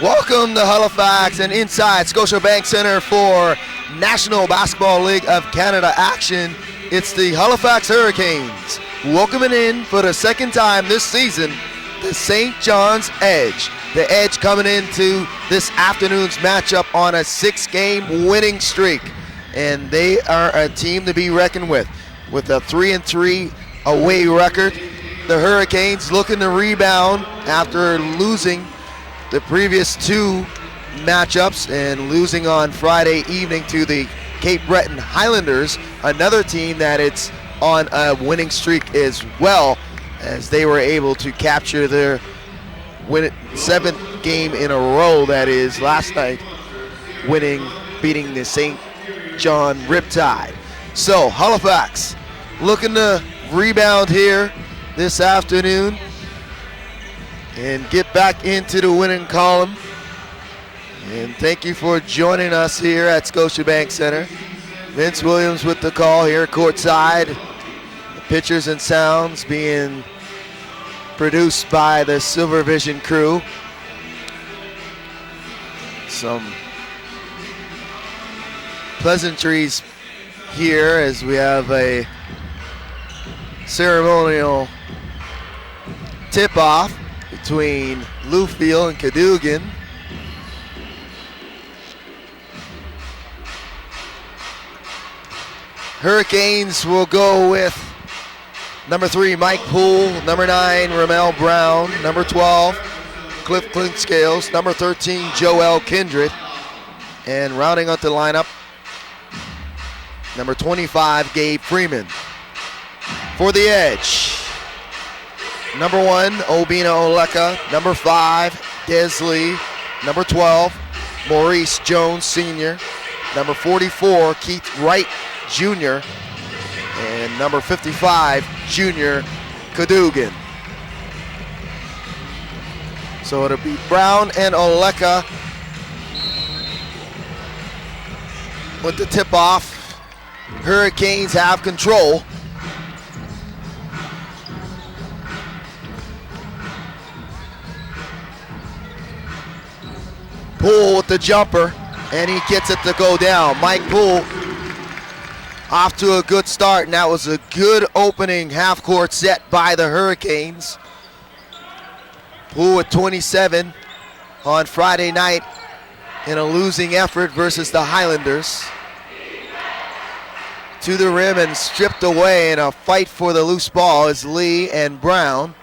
Welcome to Halifax and inside Scotiabank Center for National Basketball League of Canada action. It's the Halifax Hurricanes welcoming in for the second time this season the St. John's Edge. The Edge coming into this afternoon's matchup on a 6-game winning streak. And they are a team to be reckoned with a 3-3 away record. The Hurricanes looking to rebound after losing the previous two matchups and losing on Friday evening to the Cape Breton Highlanders, another team that it's on a winning streak as well, as they were able to capture their seventh game in a row, that is last night, beating the St. John Riptide. So Halifax looking to rebound here this afternoon and get back into the winning column. And thank you for joining us here at Scotiabank Center. Vince Williams with the call here courtside. The pictures and sounds being produced by the Silver Vision crew. Some pleasantries here as we have a ceremonial tip-off between Lufield and Cadogan. Hurricanes will go with number 3, Mike Poole, number 9, Ramel Brown, number 12, Cliff Clinkscales, number 13, Joel Kindred, and rounding out the lineup, number 25, Gabe Freeman. For the Edge, number 1, Obina Oleka, number 5, Des Lee, number 12, Maurice Jones Sr., number 44, Keith Wright Jr., and number 55, Junior Cadogan. So it'll be Brown and Oleka with the tip-off. Hurricanes have control. Poole with the jumper, and he gets it to go down. Mike Poole off to a good start, and that was a good opening half-court set by the Hurricanes. Poole with 27 on Friday night in a losing effort versus the Highlanders. To the rim and stripped away in a fight for the loose ball is Lee and Brown.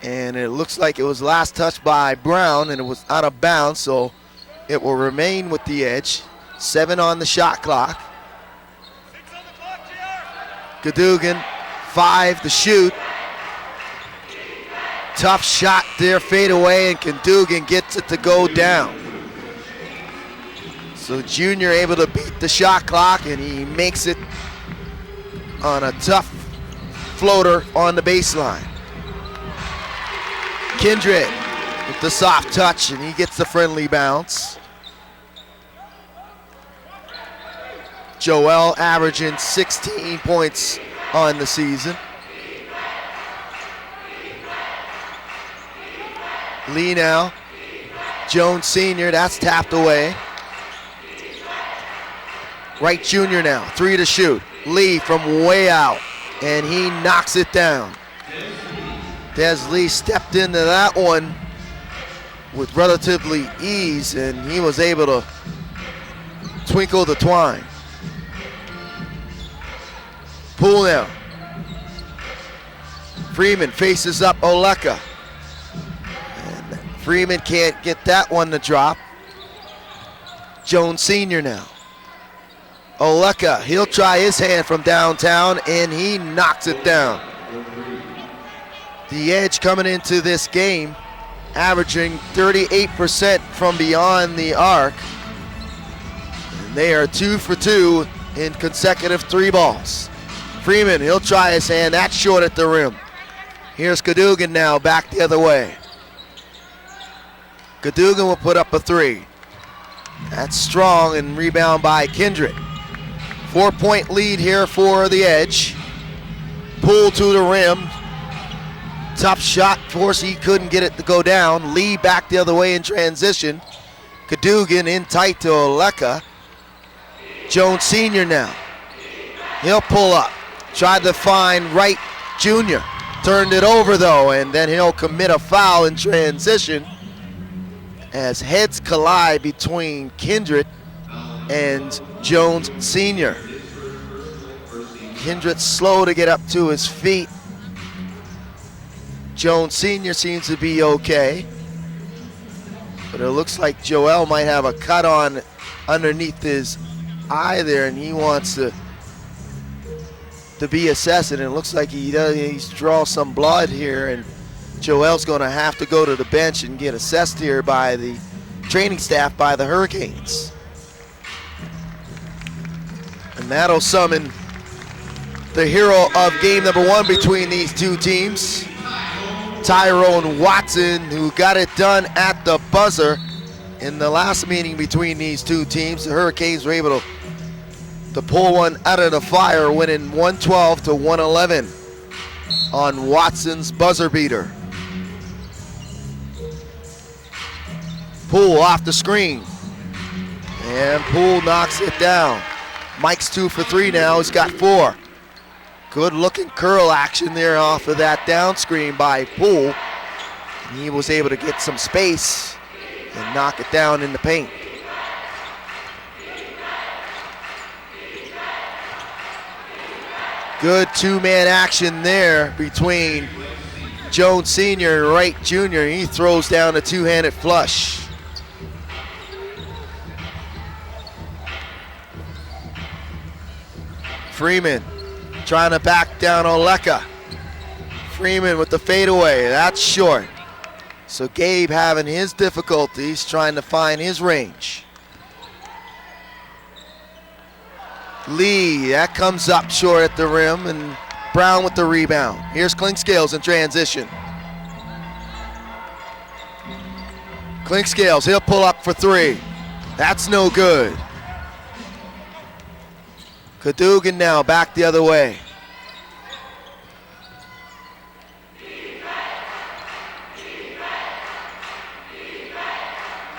And it looks like it was last touched by Brown, and it was out of bounds, so it will remain with the Edge. 7 on the shot clock. Cadogan, 5 to shoot. Tough shot there, fade away, and Cadogan gets it to go down. So Junior able to beat the shot clock, and he makes it on a tough floater on the baseline. Kindred with the soft touch, and he gets the friendly bounce. Joel averaging 16 points on the season. Lee now. Jones Sr., that's tapped away. Wright Jr. now, 3 to shoot. Lee from way out, and he knocks it down. Des Lee stepped into that one with relatively ease, and he was able to twinkle the twine. Poole now. Freeman faces up Oleka. And Freeman can't get that one to drop. Jones Sr. now. Oleka, he'll try his hand from downtown, and he knocks it down. The Edge coming into this game, averaging 38% from beyond the arc. And they are 2 for 2 in consecutive 3 balls. Freeman, he'll try his hand, that's short at the rim. Here's Cadogan now, back the other way. Cadogan will put up a 3. That's strong, and rebound by Kindred. 4-point lead here for the Edge. Poole to the rim. Tough shot, force, he couldn't get it to go down. Lee back the other way in transition. Cadogan in tight to Oleka. Jones Sr. now. He'll pull up. Tried to find Wright Jr. Turned it over though, and then he'll commit a foul in transition as heads collide between Kindred and Jones Sr. Kindred slow to get up to his feet. Jones Sr. seems to be okay, but it looks like Joel might have a cut on underneath his eye there, and he wants to be assessed, and it looks like he's draw some blood here, and Joel's going to have to go to the bench and get assessed here by the training staff by the Hurricanes. And that'll summon the hero of game number one between these two teams, Tyrone Watson, who got it done at the buzzer in the last meeting between these two teams. The Hurricanes were able to pull one out of the fire, winning 112 to 111 on Watson's buzzer beater. Poole off the screen, and Poole knocks it down. Mike's 2 for 3 now, he's got 4. Good looking curl action there off of that down screen by Poole. And he was able to get some space and knock it down in the paint. Good two-man action there between Jones Sr. and Wright Jr. He throws down a two-handed flush. Freeman trying to back down Oleka. Freeman with the fadeaway, that's short. So Gabe having his difficulties trying to find his range. Lee, that comes up short at the rim, and Brown with the rebound. Here's Clinkscales in transition. Clinkscales, he'll pull up for 3. That's no good. Cadogan now back the other way.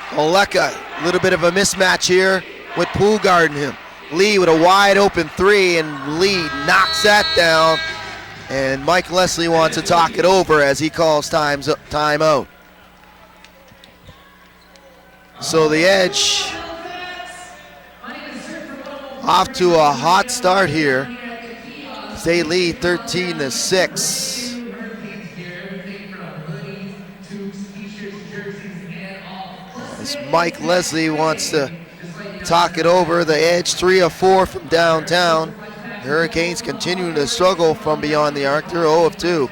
Oleka, a little bit of a mismatch here with Poole guarding him. Lee with a wide open 3, and Lee knocks that down. And Mike Leslie wants to talk it over as he calls timeout. So the Edge off to a hot start here. They lead 13-6. As Mike Leslie wants to talk it over, the Edge 3 of 4 from downtown. The Hurricanes continuing to struggle from beyond the arc. They're 0 of 2.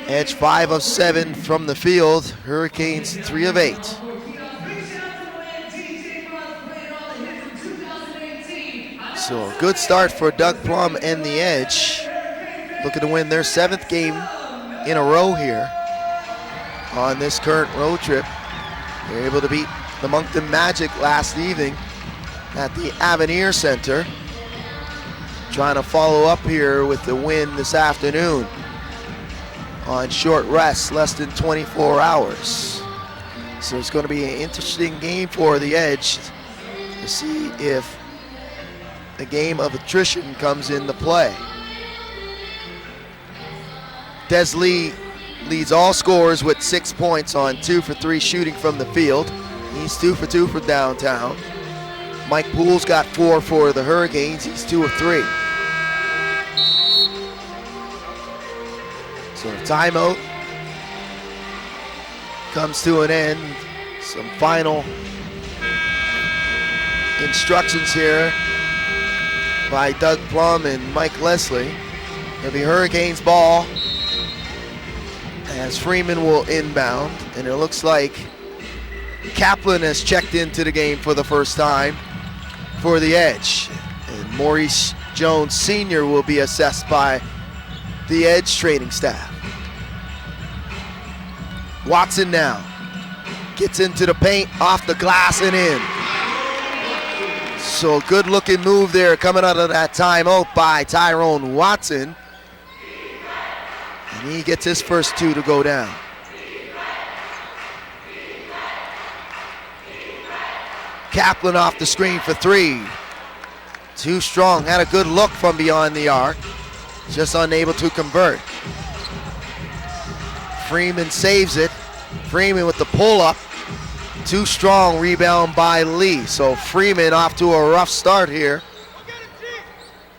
Edge 5 of 7 from the field. Hurricanes 3 of 8. So a good start for Doug Plum and the Edge. Looking to win their 7th game in a row here on this current road trip. They're able to beat the Moncton Magic last evening at the Avenir Center. Trying to follow up here with the win this afternoon on short rest, less than 24 hours. So it's going to be an interesting game for the Edge to see if a game of attrition comes into play. Des Lee leads all scorers with 6 points on 2 for 3 shooting from the field. He's 2 for 2 for downtown. Mike Poole's got 4 for the Hurricanes. He's 2 of 3. So the timeout comes to an end. Some final instructions here by Doug Plum and Mike Leslie. It'll be Hurricanes ball as Freeman will inbound, and it looks like Kaplan has checked into the game for the first time for the Edge. And Maurice Jones Sr. will be assessed by the Edge training staff. Watson now gets into the paint, off the glass and in. So good looking move there coming out of that timeout by Tyrone Watson. And And he gets his first 2 to go down. Kaplan off the screen for 3. Too strong, had a good look from beyond the arc. Just unable to convert. Freeman saves it. Freeman with the pull-up. Too strong, rebound by Lee. So Freeman off to a rough start here,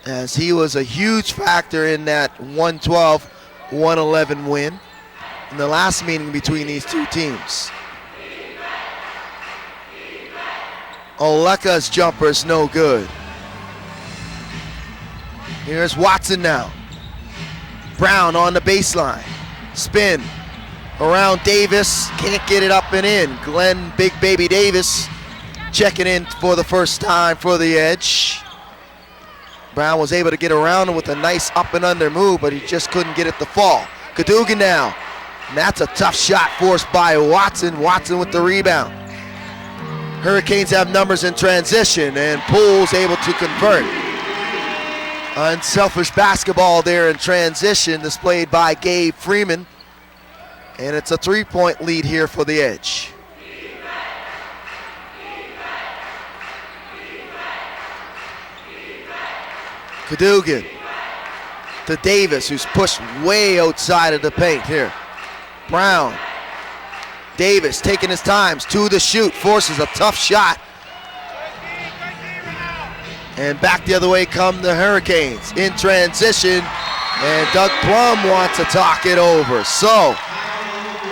as he was a huge factor in that 112-111 win in the last meeting between these two teams. Oleka's jumper is no good. Here's Watson now. Brown on the baseline. Spin around Davis. Can't get it up and in. Glenn Big Baby Davis checking in for the first time for the Edge. Brown was able to get around him with a nice up and under move, but he just couldn't get it to fall. Cadogan now. And that's a tough shot forced by Watson. Watson with the rebound. Hurricanes have numbers in transition, and Poole's able to convert. Unselfish basketball there in transition displayed by Gabe Freeman. And it's a 3-point lead here for the Edge. Cadogan to Davis, who's pushed way outside of the paint here. Brown. Davis taking his time to the shoot, forces a tough shot. And back the other way come the Hurricanes in transition, and Doug Plum wants to talk it over. So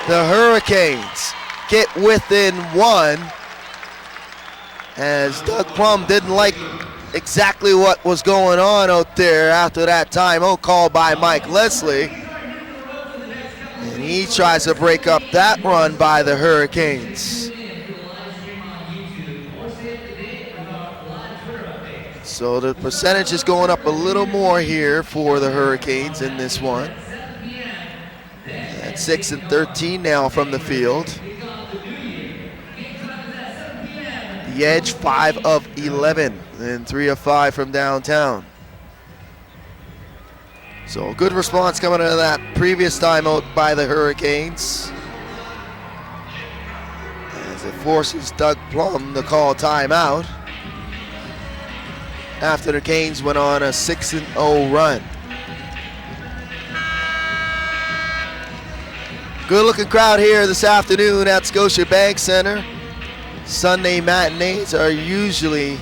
the Hurricanes get within 1, as Doug Plum didn't like exactly what was going on out there after that timeout called by Mike Leslie. And he tries to break up that run by the Hurricanes. So the percentage is going up a little more here for the Hurricanes in this one. At 6 and 13 now from the field. The Edge 5 of 11 and 3 of 5 from downtown. So good response coming out of that previous timeout by the Hurricanes, as it forces Doug Plum to call timeout after the Canes went on a 6-0 run. Good looking crowd here this afternoon at Scotiabank Center. Sunday matinees are usually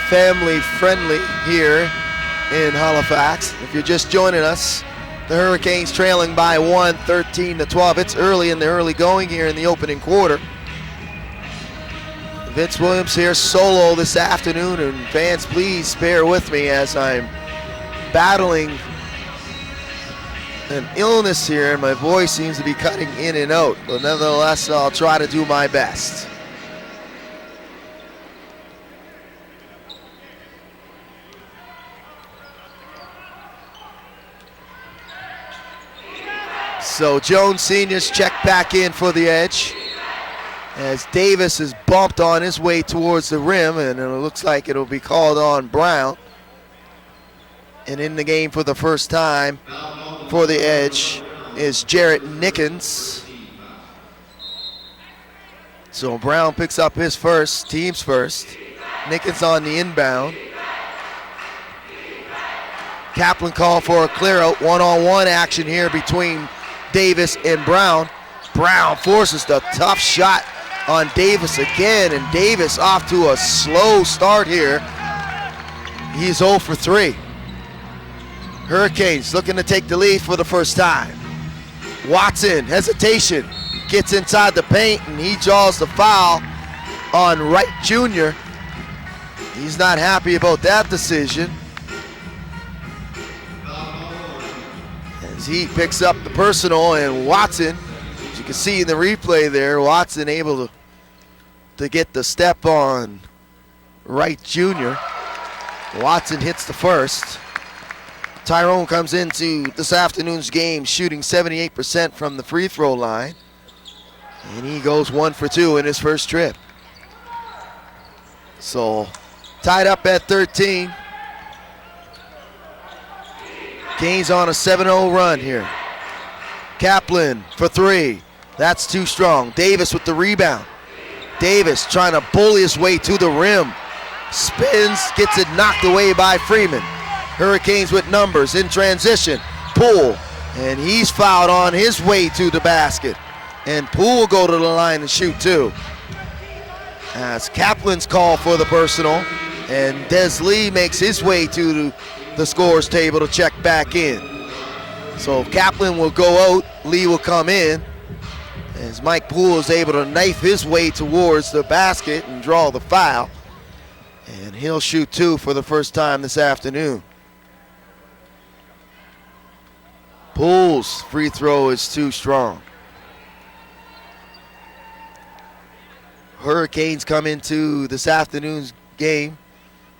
family friendly here in Halifax. If you're just joining us, the Hurricanes trailing by 1, 13-12. It's early in the early going here in the opening quarter. Vince Williams here solo this afternoon, and fans, please bear with me as I'm battling an illness here and my voice seems to be cutting in and out, but nevertheless I'll try to do my best. So Jones Sr.'s checked back in for the Edge, as Davis is bumped on his way towards the rim, and it looks like it'll be called on Brown. And in the game for the first time for the Edge is Jarrett Nickens. So Brown picks up his first, team's first. Nickens on the inbound. Kaplan called for a clear out, one-on-one action here between Davis and Brown. Brown forces the tough shot on Davis again, and Davis off to a slow start here. He's 0 for 3. Hurricanes looking to take the lead for the first time. Watson, hesitation, gets inside the paint, and he draws the foul on Wright Jr. He's not happy about that decision, as he picks up the personal, and Watson, as you can see in the replay there, Watson able to get the step on Wright Jr. Watson hits the first. Tyrone comes into this afternoon's game shooting 78% from the free throw line, and he goes 1 for 2 in his first trip. So tied up at 13. Canes on a 7-0 run here. Kaplan for three. That's too strong. Davis with the rebound. Davis trying to bully his way to the rim. Spins, gets it knocked away by Freeman. Hurricanes with numbers in transition. Poole, and he's fouled on his way to the basket. And Poole will go to the line and shoot too. As Kaplan's call for the personal, and Des Lee makes his way to the scores table to check back in. So Kaplan will go out, Lee will come in, as Mike Poole is able to knife his way towards the basket and draw the foul. And he'll shoot two for the first time this afternoon. Poole's free throw is too strong. Hurricanes come into this afternoon's game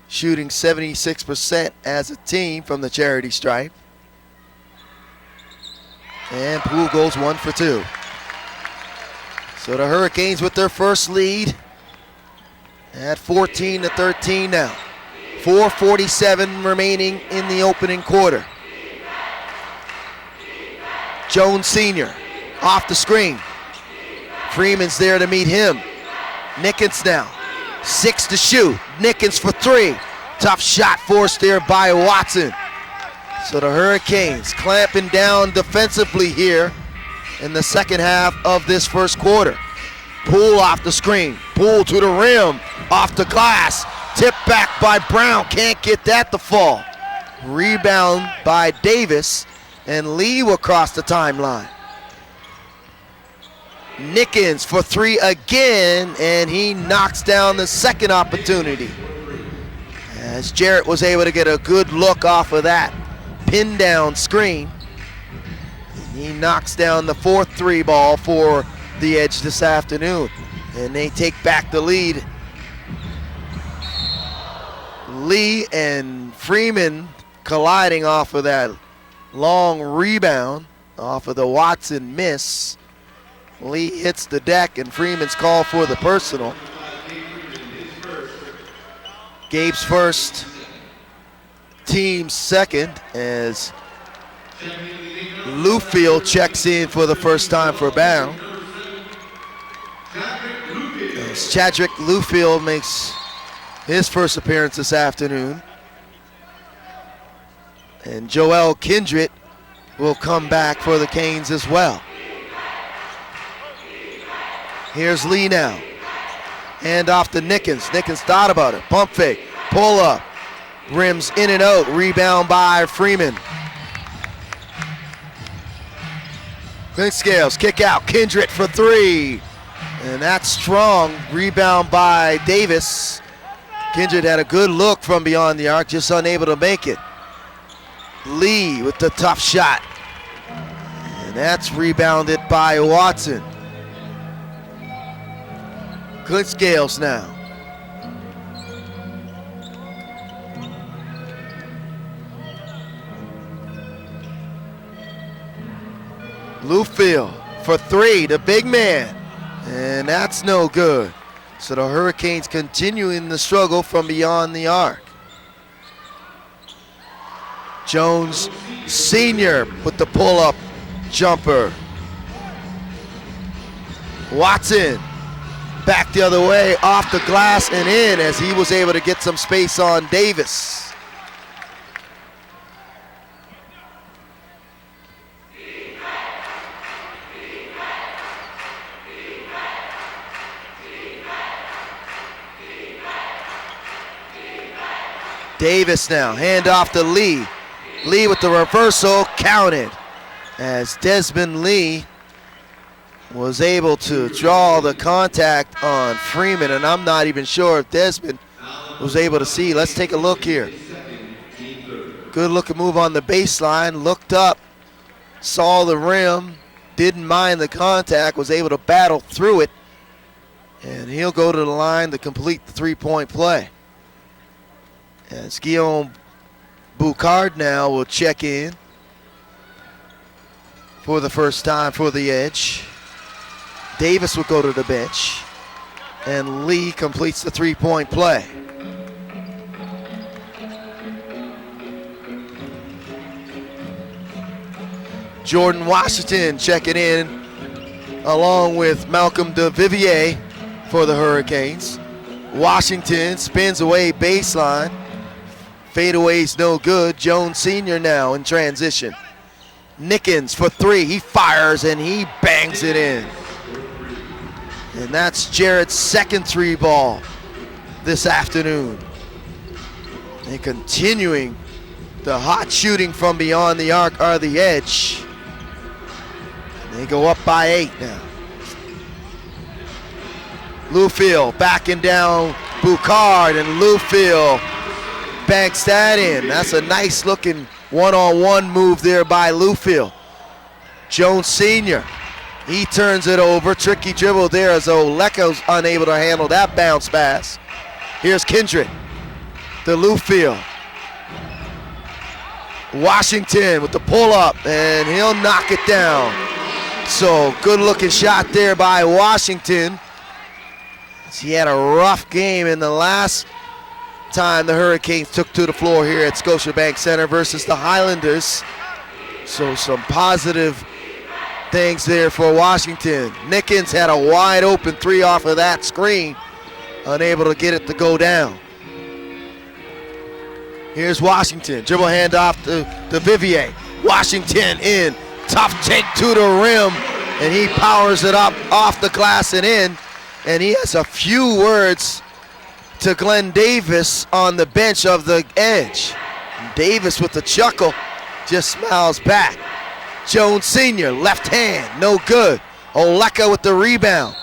shooting 76% as a team from the charity stripe. And Poole goes 1 for 2. So the Hurricanes with their first lead at 14-13 now. 4:47 remaining in the opening quarter. Jones Sr. off the screen. Freeman's there to meet him. Nickens now. 6 to shoot. Nickens for three. Tough shot forced there by Watson. So the Hurricanes clamping down defensively here in the second half of this first quarter. Poole off the screen. Poole to the rim. Off the glass. Tipped back by Brown. Can't get that to fall. Rebound by Davis. And Lee will cross the timeline. Nickens for three again, and he knocks down the second opportunity. As Jarrett was able to get a good look off of that pin down screen. He knocks down the fourth three ball for the Edge this afternoon. And they take back the lead. Lee and Freeman colliding off of that long rebound off of the Watson miss. Lee hits the deck and Freeman's call for the personal. Gabe's first, team's second, as Lufield checks in for the first time for Bound. As Chadrick Lufield makes his first appearance this afternoon. And Joel Kindred will come back for the Canes as well. Here's Lee now. Hand off to Nickens. Nickens thought about it. Pump fake. Pull up. Rims in and out. Rebound by Freeman. Clint Scales. Kick out. Kindred for three. And that's strong. Rebound by Davis. Kindred had a good look from beyond the arc. Just unable to make it. Lee with the tough shot. And that's rebounded by Watson. Clint Scales now. Lufield for three, the big man. And that's no good. So the Hurricanes continuing the struggle from beyond the arc. Jones Sr. with the pull-up jumper. Watson back the other way, off the glass and in, as he was able to get some space on Davis. Davis now, hand off to Lee. Lee with the reversal, counted, as Desmond Lee was able to draw the contact on Freeman, and I'm not even sure if Desmond was able to see. Let's take a look here. Good looking move on the baseline, looked up, saw the rim, didn't mind the contact, was able to battle through it, and he'll go to the line to complete the three-point play. As Guillaume Boucard now will check in for the first time for the Edge. Davis will go to the bench, and Lee completes the three-point play. Jordan Washington checking in along with Malcolm DeVivier for the Hurricanes. Washington spins away baseline. Fadeaway's no good. Jones Sr. now in transition. Nickens for three. He fires and he bangs it in. And that's Jarrett's second three ball this afternoon. And continuing the hot shooting from beyond the arc are the Edge. They go up by 8 now. Lewfield backing down Boucard, and Lewfield banks that in. That's a nice looking one-on-one move there by Lewfield. Jones Sr., he turns it over. Tricky dribble there as Oleko's unable to handle that bounce pass. Here's Kindred to Lewfield. Washington with the pull-up, and he'll knock it down. So good looking shot there by Washington. He had a rough game in the last time the Hurricanes took to the floor here at Scotiabank Center versus the Highlanders. So some positive things there for Washington. Nickens had a wide open three off of that screen, unable to get it to go down. Here's Washington, dribble handoff to Vivier. Washington in, tough take to the rim, and he powers it up off the glass and in. And he has a few words to Glenn Davis on the bench of the Edge. Davis with a chuckle just smiles back. Jones Sr., left hand, no good. Oleka with the rebound.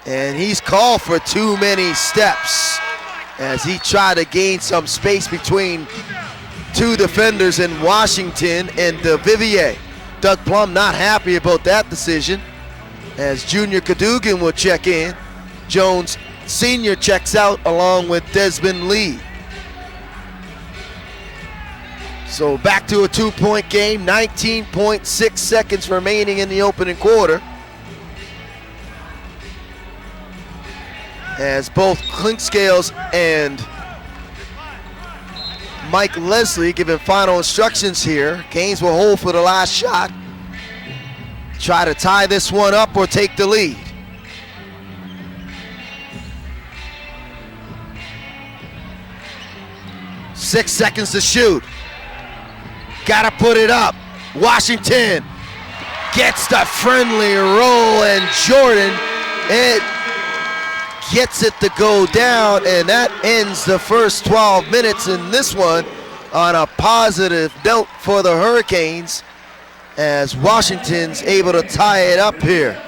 And he's called for too many steps as he tried to gain some space between two defenders in Washington and Vivier. Doug Plum not happy about that decision as Junior Cadogan will check in. Jones Sr. checks out along with Desmond Lee. So back to a 2-point game, 19.6 seconds remaining in the opening quarter. As both Clinkscales and Mike Leslie giving final instructions here. Canes will hold for the last shot. Try to tie this one up or take the lead. Six seconds to shoot. Gotta put it up. Washington gets the friendly roll, and Jordan, it gets it to go down, and that ends the first 12 minutes in this one on a positive note for the Hurricanes as Washington's able to tie it up here.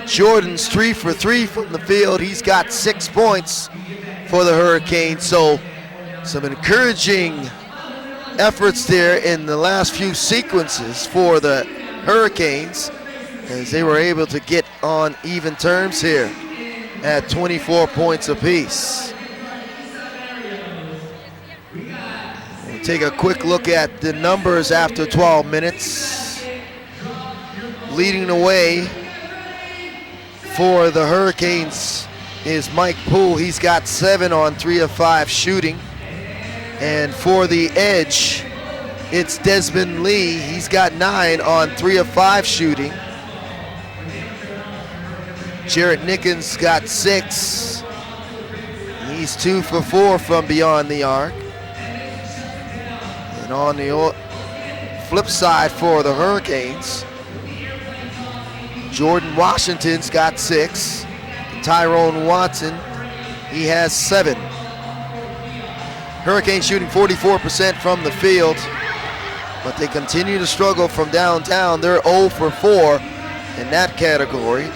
Jordan's 3 for 3 from the field. He's got 6 points for the Hurricanes, so some encouraging efforts there in the last few sequences for the Hurricanes as they were able to get on even terms here at 24 points apiece. We'll take a quick look at the numbers after 12 minutes. Leading the way for the Hurricanes is Mike Poole. He's got 7 on 3 of 5 shooting. And for the Edge, it's Desmond Lee. He's got 9 on 3 of 5 shooting. Jarrett Nickens got 6. He's 2 for 4 from beyond the arc. And on the flip side for the Hurricanes, Jordan Washington's got 6. Tyrone Watson, he has 7. Hurricanes shooting 44% from the field, but they continue to struggle from downtown. They're 0 for 4 in that category.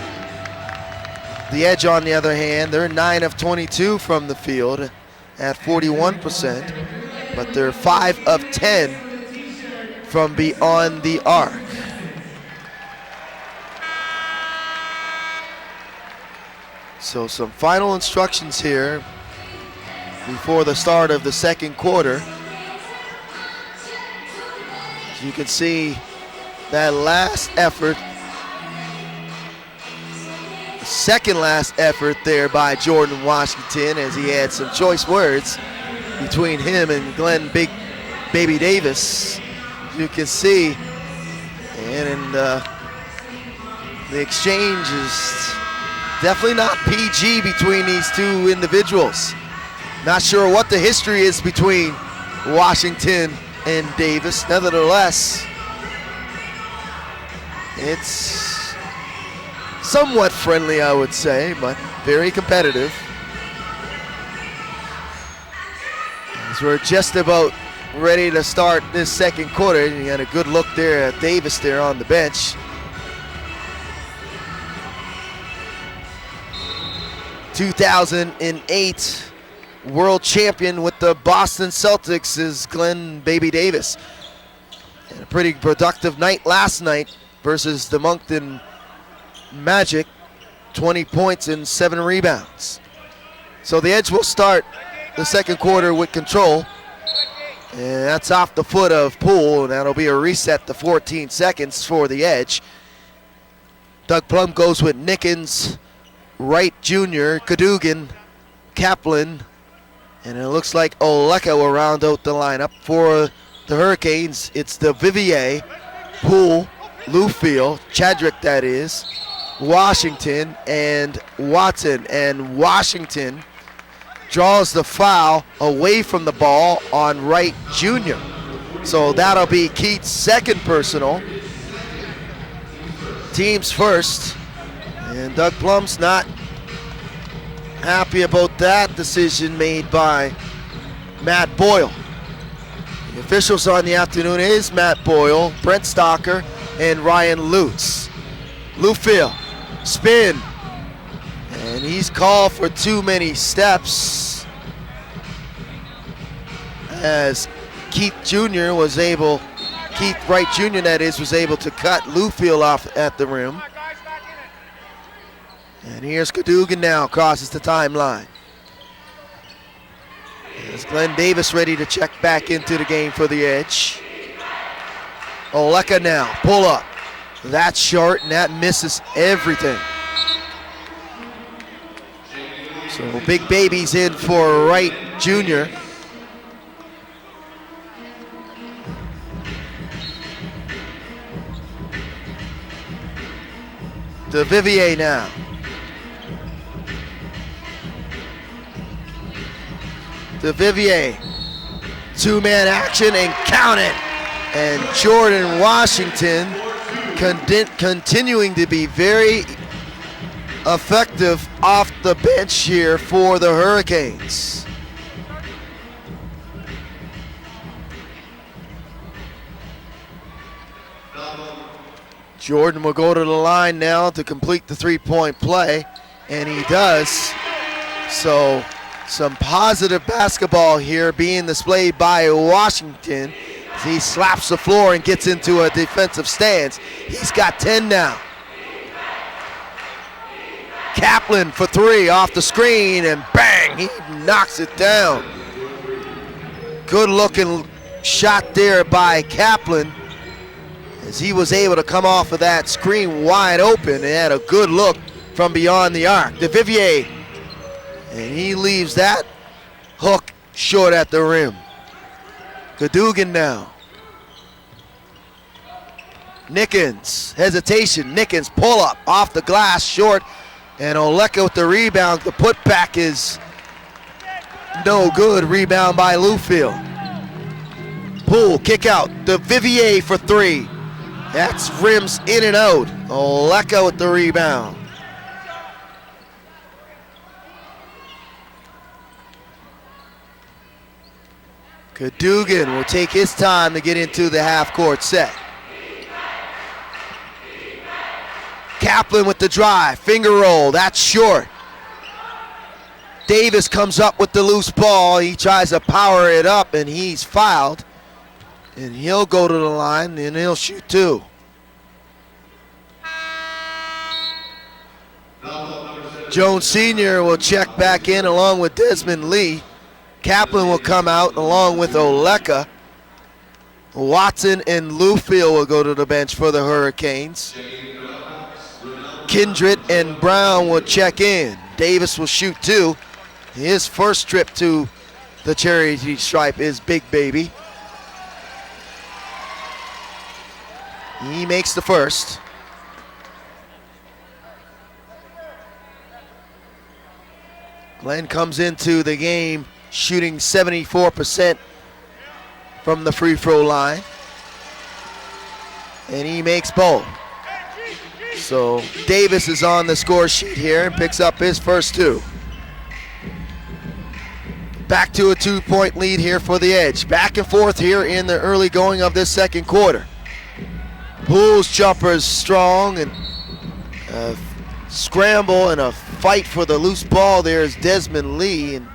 The Edge, on the other hand, they're 9 of 22 from the field at 41%, but they're 5 of 10 from beyond the arc. So some final instructions here before the start of the second quarter. As you can see, that last effort, second last effort there by Jordan Washington, as he had some choice words between him and Glenn Big Baby Davis. You can see And the exchange is definitely not PG between these two individuals. Not sure what the history is between Washington and Davis. Nevertheless, it's somewhat friendly, I would say, but very competitive. As we're just about ready to start this second quarter, you got a good look there at Davis there on the bench. 2008 world champion with the Boston Celtics is Glenn Baby Davis. And a pretty productive night last night versus the Moncton Magic, 20 points and 7 rebounds. So the Edge will start the second quarter with control. And that's off the foot of Poole, and that'll be a reset to 14 seconds for the Edge. Doug Plum goes with Nickens, Wright Jr., Cadogan, Kaplan, and it looks like Oleka will round out the lineup. For the Hurricanes, it's the Vivier, Poole, Lufield, Chadrick that is, Washington, and Watson. And Washington draws the foul away from the ball on Wright Jr. So that'll be Keith's second personal. Team's first. And Doug Plum's not happy about that decision made by Matt Boyle. The officials on the afternoon is Matt Boyle, Brent Stocker, and Ryan Lutz. Lufield, spin. And he's called for too many steps as Keith Wright Jr. that is, was able to cut Lufield off at the rim. And here's Cadogan now, crosses the timeline. As Glenn Davis ready to check back into the game for the Edge. Oleka now, pull up. That's short and that misses everything. So Big Baby's in for Wright Jr. To Vivier now. To Vivier. Two-man action and count it. And Jordan Washington continuing to be very effective off the bench here for the Hurricanes. Jordan will go to the line now to complete the three-point play, and he does. So some positive basketball here being displayed by Washington. He slaps the floor and gets into a defensive stance. He's got 10 now. Kaplan for three off the screen, and bang, he knocks it down. Good looking shot there by Kaplan as he was able to come off of that screen wide open and had a good look from beyond the arc. De Vivier, and he leaves that hook short at the rim. Cadogan now. Nickens, hesitation, Nickens pull up off the glass short, and Oleka with the rebound. The putback is no good. Rebound by Lufield. Poole, kick out. De Vivier for three. That's rims in and out. Oleka with the rebound. Cadogan will take his time to get into the half-court set. Kaplan with the drive, finger roll, that's short. Davis comes up with the loose ball. He tries to power it up, and he's fouled. And he'll go to the line, and he'll shoot two. Jones Sr. will check back in along with Desmond Lee. Kaplan will come out along with Oleka. Watson and Lufield will go to the bench for the Hurricanes. Kindred and Brown will check in. Davis will shoot two. His first trip to the charity stripe is Big Baby. He makes the first. Glenn comes into the game shooting 74% from the free throw line. And he makes both. So Davis is on the score sheet here and picks up his first two. Back to a 2-point lead here for the Edge. Back and forth here in the early going of this second quarter. Poole's jumper is strong, and a scramble and a fight for the loose ball there is Desmond Lee, and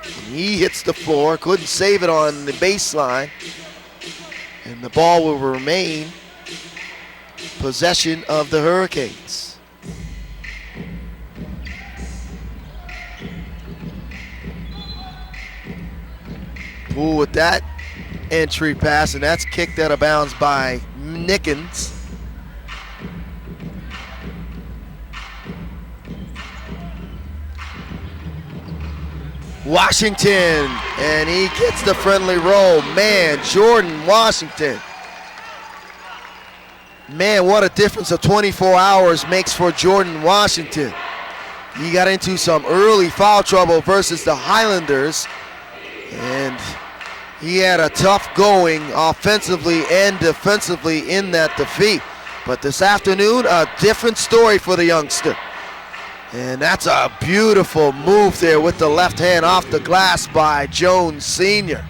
he hits the floor, couldn't save it on the baseline, and the ball will remain possession of the Hurricanes. Poole with that entry pass, and that's kicked out of bounds by Nickens. Washington, and he gets the friendly roll. Man, Jordan Washington. Man, what a difference of 24 hours makes for Jordan Washington. He got into some early foul trouble versus the Highlanders, and he had a tough going offensively and defensively in that defeat. But this afternoon, a different story for the youngster. And that's a beautiful move there with the left hand off the glass by Jones Sr.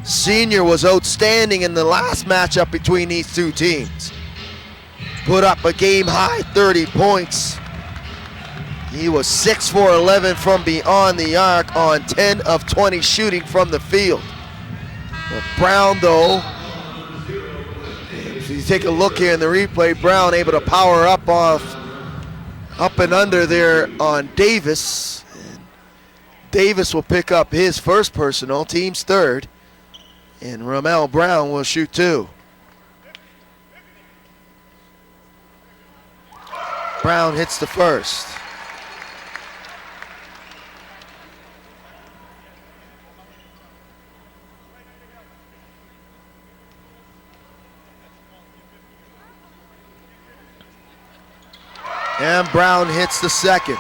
Sr. was outstanding in the last matchup between these two teams. Put up a game-high 30 points. He was 6 for 11 from beyond the arc on 10 of 20 shooting from the field. But Brown, though, if you take a look here in the replay, Brown able to power up and under there on Davis. And Davis will pick up his first personal, team's third, and Ramel Brown will shoot two. Brown hits the first. And Brown hits the second.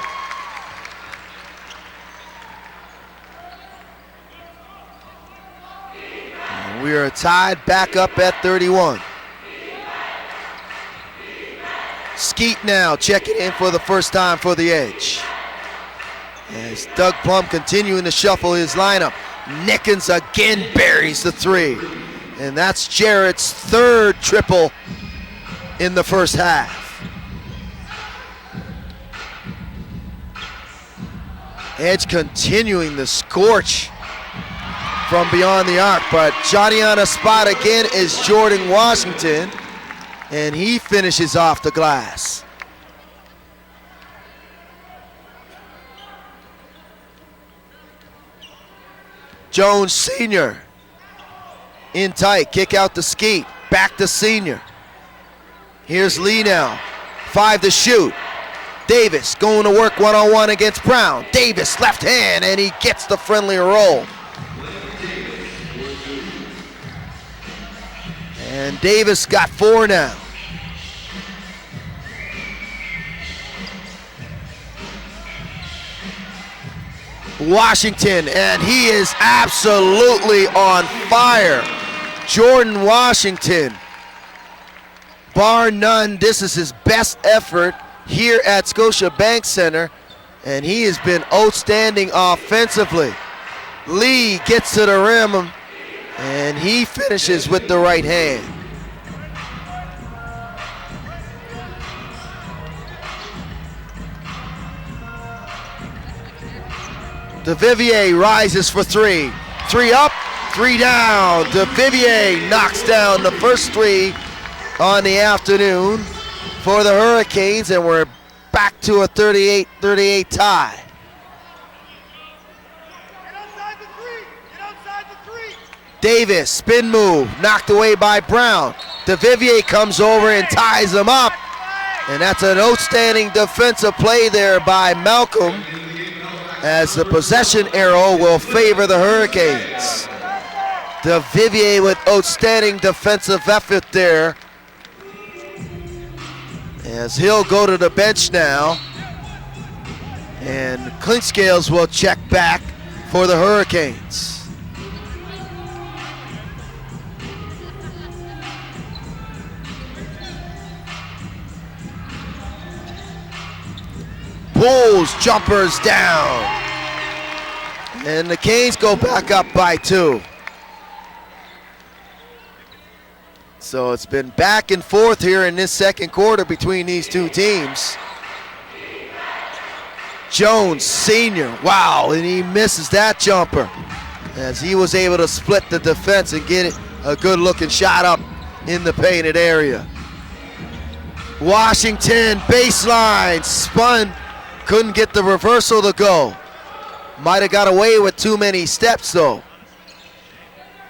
And we are tied back up at 31. Skeet now checking in for the first time for the Edge. As Doug Plum continuing to shuffle his lineup. Nickens again buries the three. And that's Jarrett's third triple in the first half. Edge continuing the scorch from beyond the arc, but Johnny on a spot again is Jordan Washington, and he finishes off the glass. Jones Sr. in tight, kick out to Skeet, back to Sr. Here's Lee now, 5 to shoot. Davis going to work one-on-one against Brown. Davis left hand, and he gets the friendly roll. And Davis got 4 now. Washington, and he is absolutely on fire. Jordan Washington, bar none, this is his best effort here at Scotiabank Center, and he has been outstanding offensively. Lee gets to the rim, and he finishes with the right hand. DeVivier rises for 3. 3 up, 3 down. DeVivier knocks down the first 3 on the afternoon for the Hurricanes, and we're back to a 38-38 tie. Davis, spin move, knocked away by Brown. DeVivier comes over and ties him up, and that's an outstanding defensive play there by Malcolm, as the possession arrow will favor the Hurricanes. DeVivier with outstanding defensive effort there as he'll go to the bench now. And Clint Scales will check back for the Hurricanes. Pulls jumpers down. And the Canes go back up by 2. So it's been back and forth here in this second quarter between these two teams. Jones, senior, wow, and he misses that jumper as he was able to split the defense and get it a good looking shot up in the painted area. Washington, baseline, spun, couldn't get the reversal to go. Might have got away with too many steps though.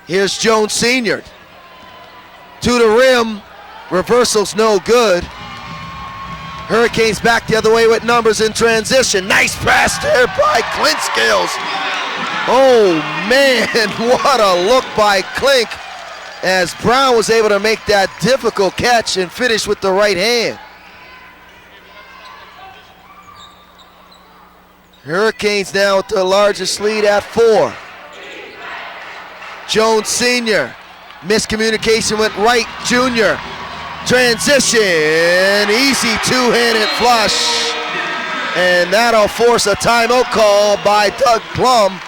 Here's Jones Sr. To the rim, reversal's no good. Hurricanes back the other way with numbers in transition. Nice pass there by Clint Scales. Oh man, what a look by Klink as Brown was able to make that difficult catch and finish with the right hand. Hurricanes now with the largest lead at 4. Jones Sr. Miscommunication with Wright Jr. Transition, easy two-handed flush. And that'll force a timeout call by Doug Plum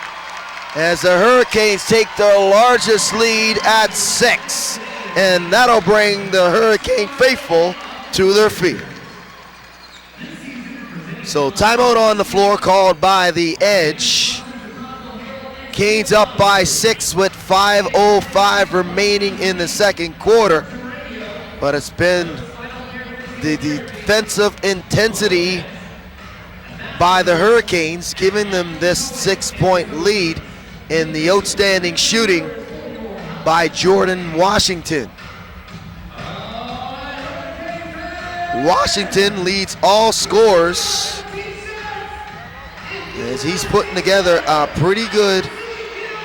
as the Hurricanes take their largest lead at 6. And that'll bring the Hurricane faithful to their feet. So timeout on the floor called by the Edge. Canes up by 6 with 5:05 remaining in the second quarter. But it's been the defensive intensity by the Hurricanes giving them this 6-point lead in the outstanding shooting by Jordan Washington. Washington leads all scorers as he's putting together a pretty good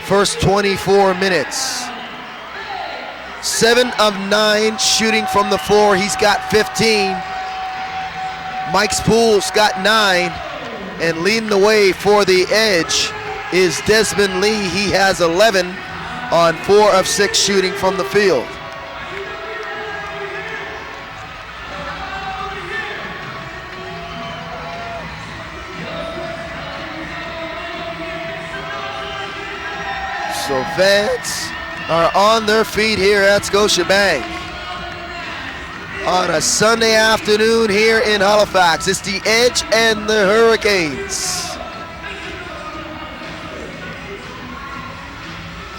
first 24 minutes. 7 of 9 shooting from the floor. He's got 15. Mike Spoole's got 9. And leading the way for the Edge is Desmond Lee. He has 11 on 4 of 6 shooting from the field. So fans are on their feet here at Scotiabank on a Sunday afternoon here in Halifax. It's the Edge and the Hurricanes.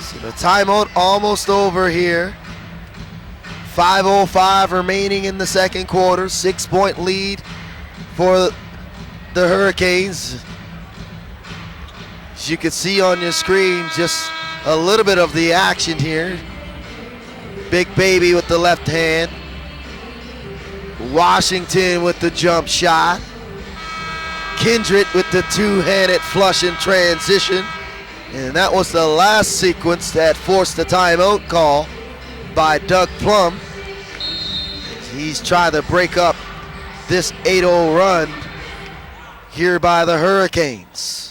So the timeout almost over here. 5:05 remaining in the second quarter. 6-point lead for the Hurricanes. As you can see on your screen, just a little bit of the action here. Big Baby with the left hand. Washington with the jump shot. Kindred with the two-handed flush in transition. And that was the last sequence that forced the timeout call by Doug Plum. He's trying to break up this 8-0 run here by the Hurricanes.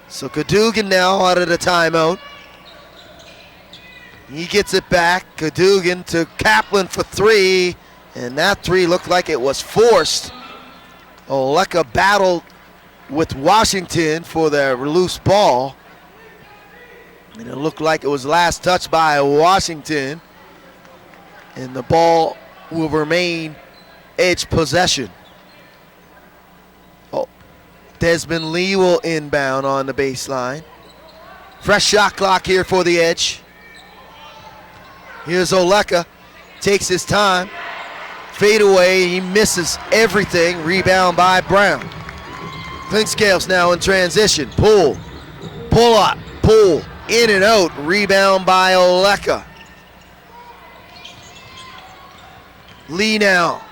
So Cadogan now out of the timeout. He gets it back. Cadogan to Kaplan for 3. And that 3 looked like it was forced. Oleka battled with Washington for the loose ball. And it looked like it was last touched by Washington. And the ball will remain Edge possession. Desmond Lee will inbound on the baseline. Fresh shot clock here for the Edge. Here's Oleka, takes his time. Fade away, he misses everything. Rebound by Brown. Clint Scales now in transition. Pull up, pull, in and out. Rebound by Oleka. Lee now.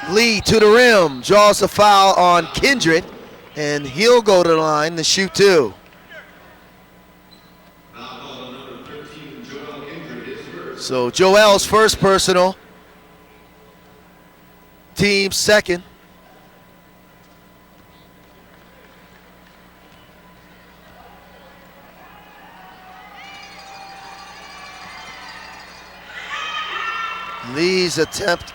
Lee to the rim, draws a foul on Kindred, and he'll go to the line to shoot 2. So Joel's first personal, team's second. Lee's attempt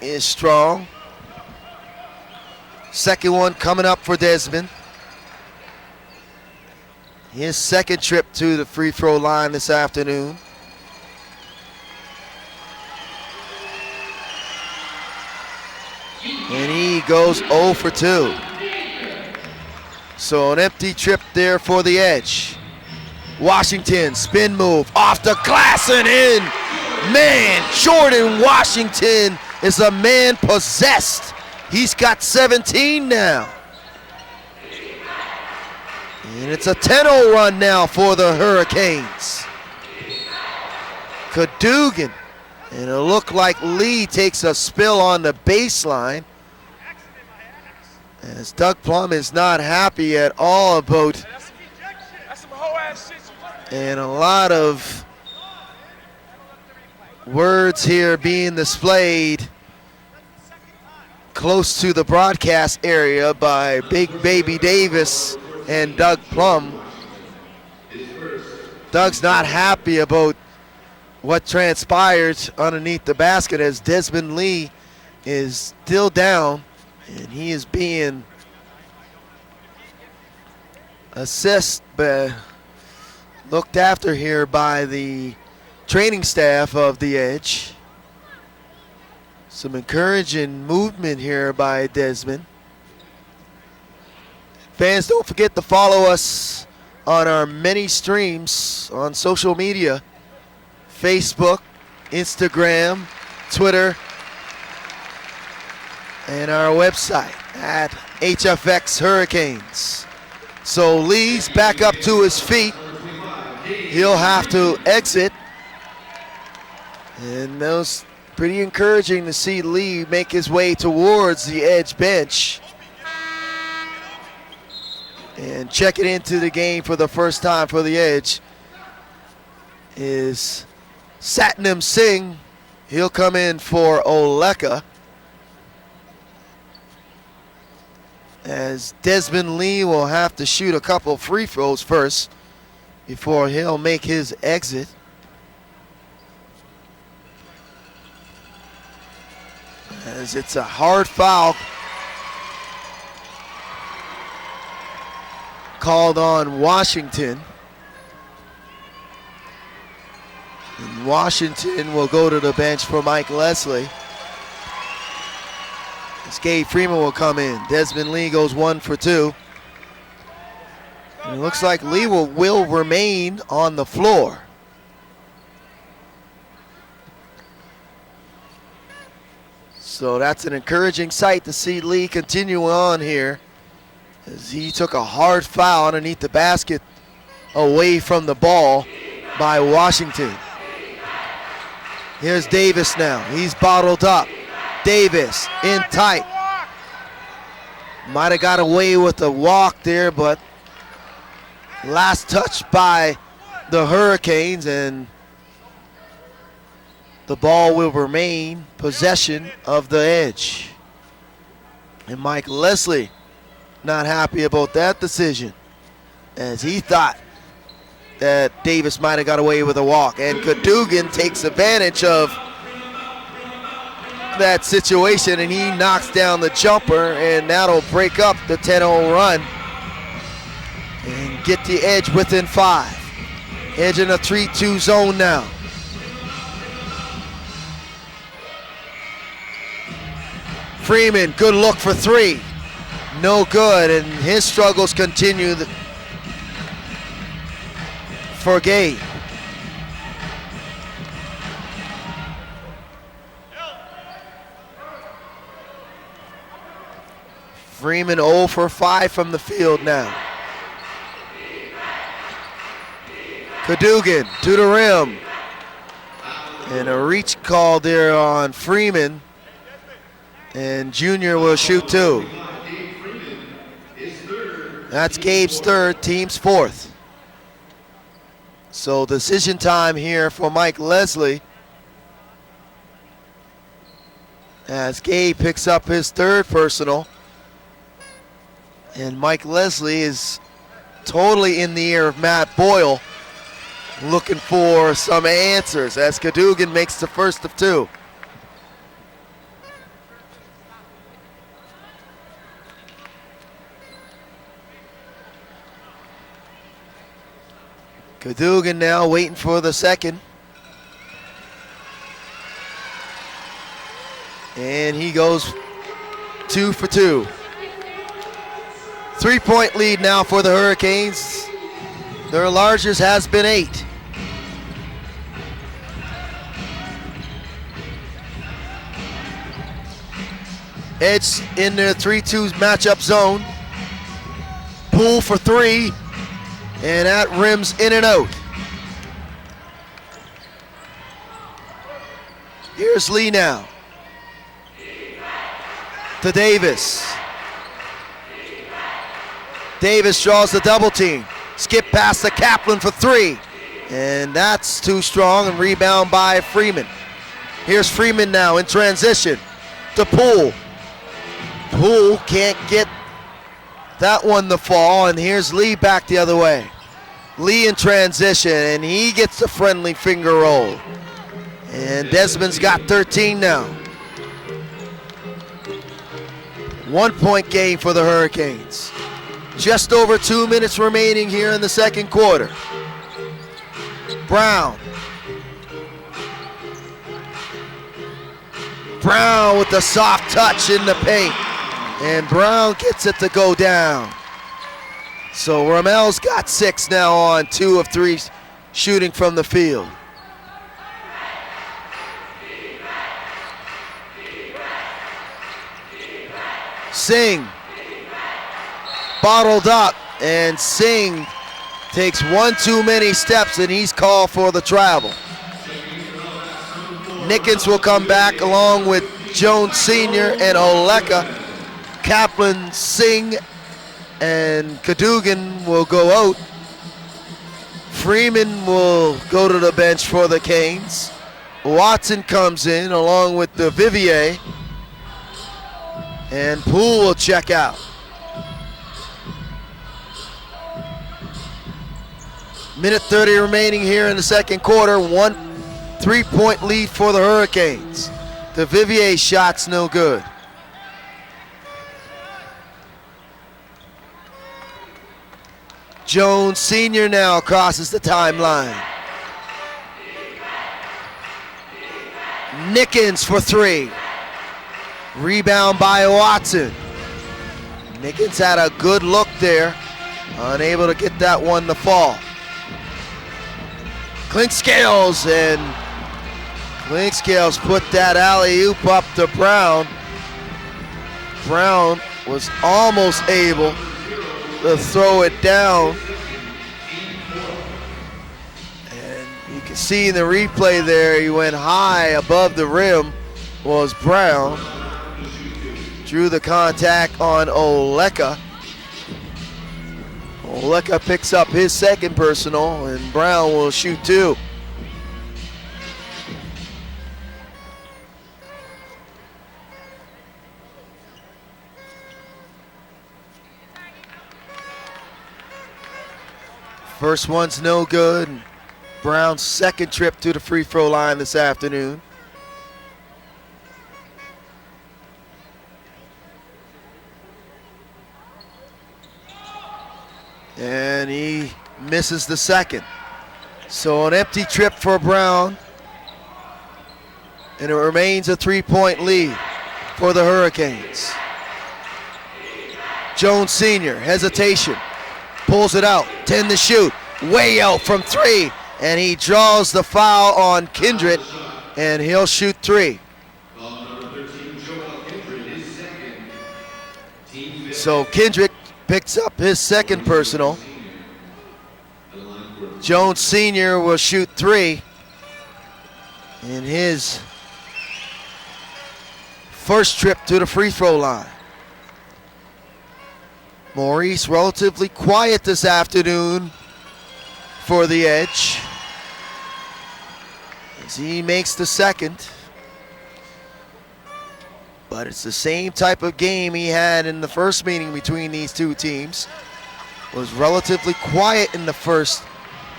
is strong. Second one coming up for Desmond. His second trip to the free throw line this afternoon. And he goes 0 for 2. So an empty trip there for the Edge. Washington, spin move, off the glass and in. Man, Jordan Washington is a man possessed. He's got 17 now. And it's a 10-0 run now for the Hurricanes. Cadogan, and it looked like Lee takes a spill on the baseline. As Doug Plum is not happy at all about, and a lot of words here being displayed close to the broadcast area by Big Baby Davis and Doug Plum. Doug's not happy about what transpired underneath the basket as Desmond Lee is still down and he is being assessed, looked after here by the training staff of the Edge. Some encouraging movement here by Desmond. Fans, don't forget to follow us on our many streams on social media: Facebook, Instagram, Twitter, and our website at HFX Hurricanes. So Lee's back up to his feet. He'll have to exit. And that was pretty encouraging to see Lee make his way towards the Edge bench. And checking into the game for the first time for the Edge is Satnam Singh. He'll come in for Oleka, as Desmond Lee will have to shoot a couple free throws first before he'll make his exit. As it's a hard foul called on Washington. And Washington will go to the bench for Mike Leslie. As Gabe Freeman will come in. Desmond Lee goes 1 for 2. And it looks like Lee will remain on the floor. So that's an encouraging sight to see Lee continue on here, as he took a hard foul underneath the basket away from the ball by Washington. Here's Davis now. He's bottled up. Davis in tight. Might have got away with the walk there, but last touch by the Hurricanes, and the ball will remain possession of the Edge. And Mike Leslie not happy about that decision, as he thought that Davis might have got away with a walk. And Cadogan takes advantage of that situation, and he knocks down the jumper, and that'll break up the 10-0 run and get the Edge within 5. Edge in a 3-2 zone now. Freeman, good look for 3. No good, and his struggles continue for Gabe. Freeman 0 for 5 from the field now. Cadogan to the rim. And a reach call there on Freeman. And Junior will shoot 2. That's Gabe's 3rd, team's 4th. So decision time here for Mike Leslie. as Gabe picks up his third personal. And Mike Leslie is totally in the ear of Matt Boyle, looking for some answers as Cadogan makes the first of two. Cadogan now waiting for the second. And he goes 2 for 2. 3-point lead now for the Hurricanes. Their largest has been 8. Edge in their 3-2 matchup zone. Poole for 3, and that rims in and out. Here's Lee now. To Davis. Davis draws the double team. Skip past to Kaplan for 3. And that's too strong, and rebound by Freeman. Here's Freeman now in transition to Poole. Poole can't get that one to fall, and here's Lee back the other way. Lee in transition, and he gets the friendly finger roll. And Desmond's got 13 now. 1-point game for the Hurricanes. Just over 2 minutes remaining here in the second quarter. Brown. Brown with the soft touch in the paint. And Brown gets it to go down. So Ramel's got 6 now on 2 of 3 shooting from the field. Singh bottled up, and Singh takes one too many steps, and he's called for the travel. Nickens will come back along with Jones Sr. and Oleka. Kaplan, Singh, and Cadogan will go out. Freeman will go to the bench for the Canes. Watson comes in along with the Vivier. And Poole will check out. Minute 30 remaining here in the second quarter. 1 3-point lead for the Hurricanes. The Vivier shot's no good. Jones Sr. now crosses the timeline. Nickens for 3. Rebound by Watson. Nickens had a good look there. Unable to get that one to fall. Clinkscales, and Clinkscales put that alley-oop up to Brown. Brown was almost able to throw it down. And you can see in the replay there, he went high above the rim, was Brown. Drew the contact on Oleka. Oleka picks up his second personal, and Brown will shoot 2. First one's no good. Brown's second trip to the free throw line this afternoon. And he misses the second. So an empty trip for Brown. And it remains a 3-point lead for the Hurricanes. Jones Sr., hesitation. Pulls it out, 10 to shoot. Way out from 3. And he draws the foul on Kindred. And he'll shoot 3. So Kindred picks up his second personal. Jones Sr. will shoot 3 in his first trip to the free throw line. Maurice relatively quiet this afternoon for the Edge as he makes the second. But it's the same type of game he had in the first meeting between these two teams. Was relatively quiet in the first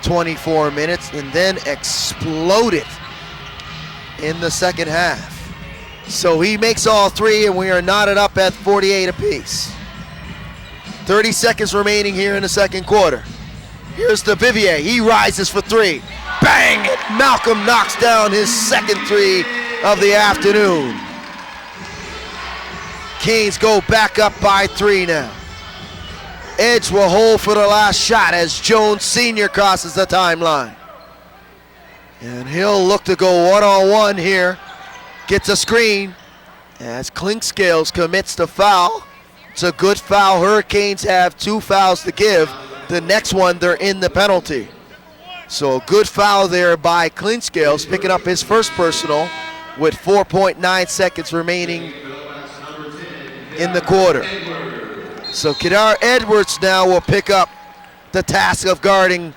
24 minutes and then exploded in the second half. So he makes all three and we are knotted up at 48 apiece. 30 seconds remaining here in the second quarter. Here's the Vivier, he rises for three. Bang! Malcolm knocks down his second three of the afternoon. Canes go back up by 3 now. Edge will hold for the last shot as Jones Sr. crosses the timeline. And he'll look to go one-on-one here. Gets a screen as Clinkscales commits the foul. It's a good foul. Hurricanes have 2 fouls to give. The next one, they're in the penalty. So a good foul there by Clinkscales, picking up his first personal with 4.9 seconds remaining in the quarter. So Kedar Edwards now will pick up the task of guarding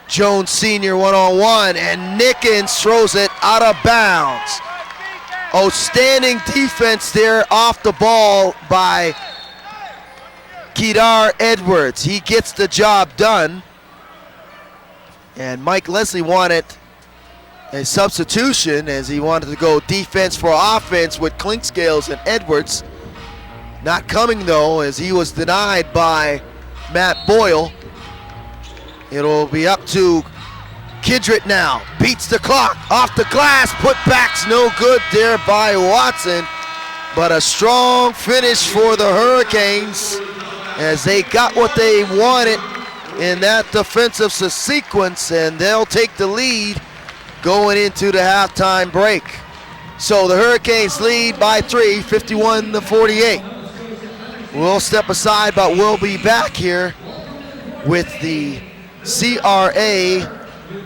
Jones Sr. one-on-one, and Nickens throws it out of bounds. Outstanding defense there off the ball by Kedar Edwards. He gets the job done. And Mike Leslie wanted a substitution as he wanted to go defense for offense with Clinkscales and Edwards. Not coming though, as he was denied by Matt Boyle. It'll be up to Kidrit now. Beats the clock, off the glass, putbacks no good there by Watson. But a strong finish for the Hurricanes as they got what they wanted in that defensive sequence, and they'll take the lead going into the halftime break. So the Hurricanes lead by 3, 51-48. We'll step aside, but we'll be back here with the CRA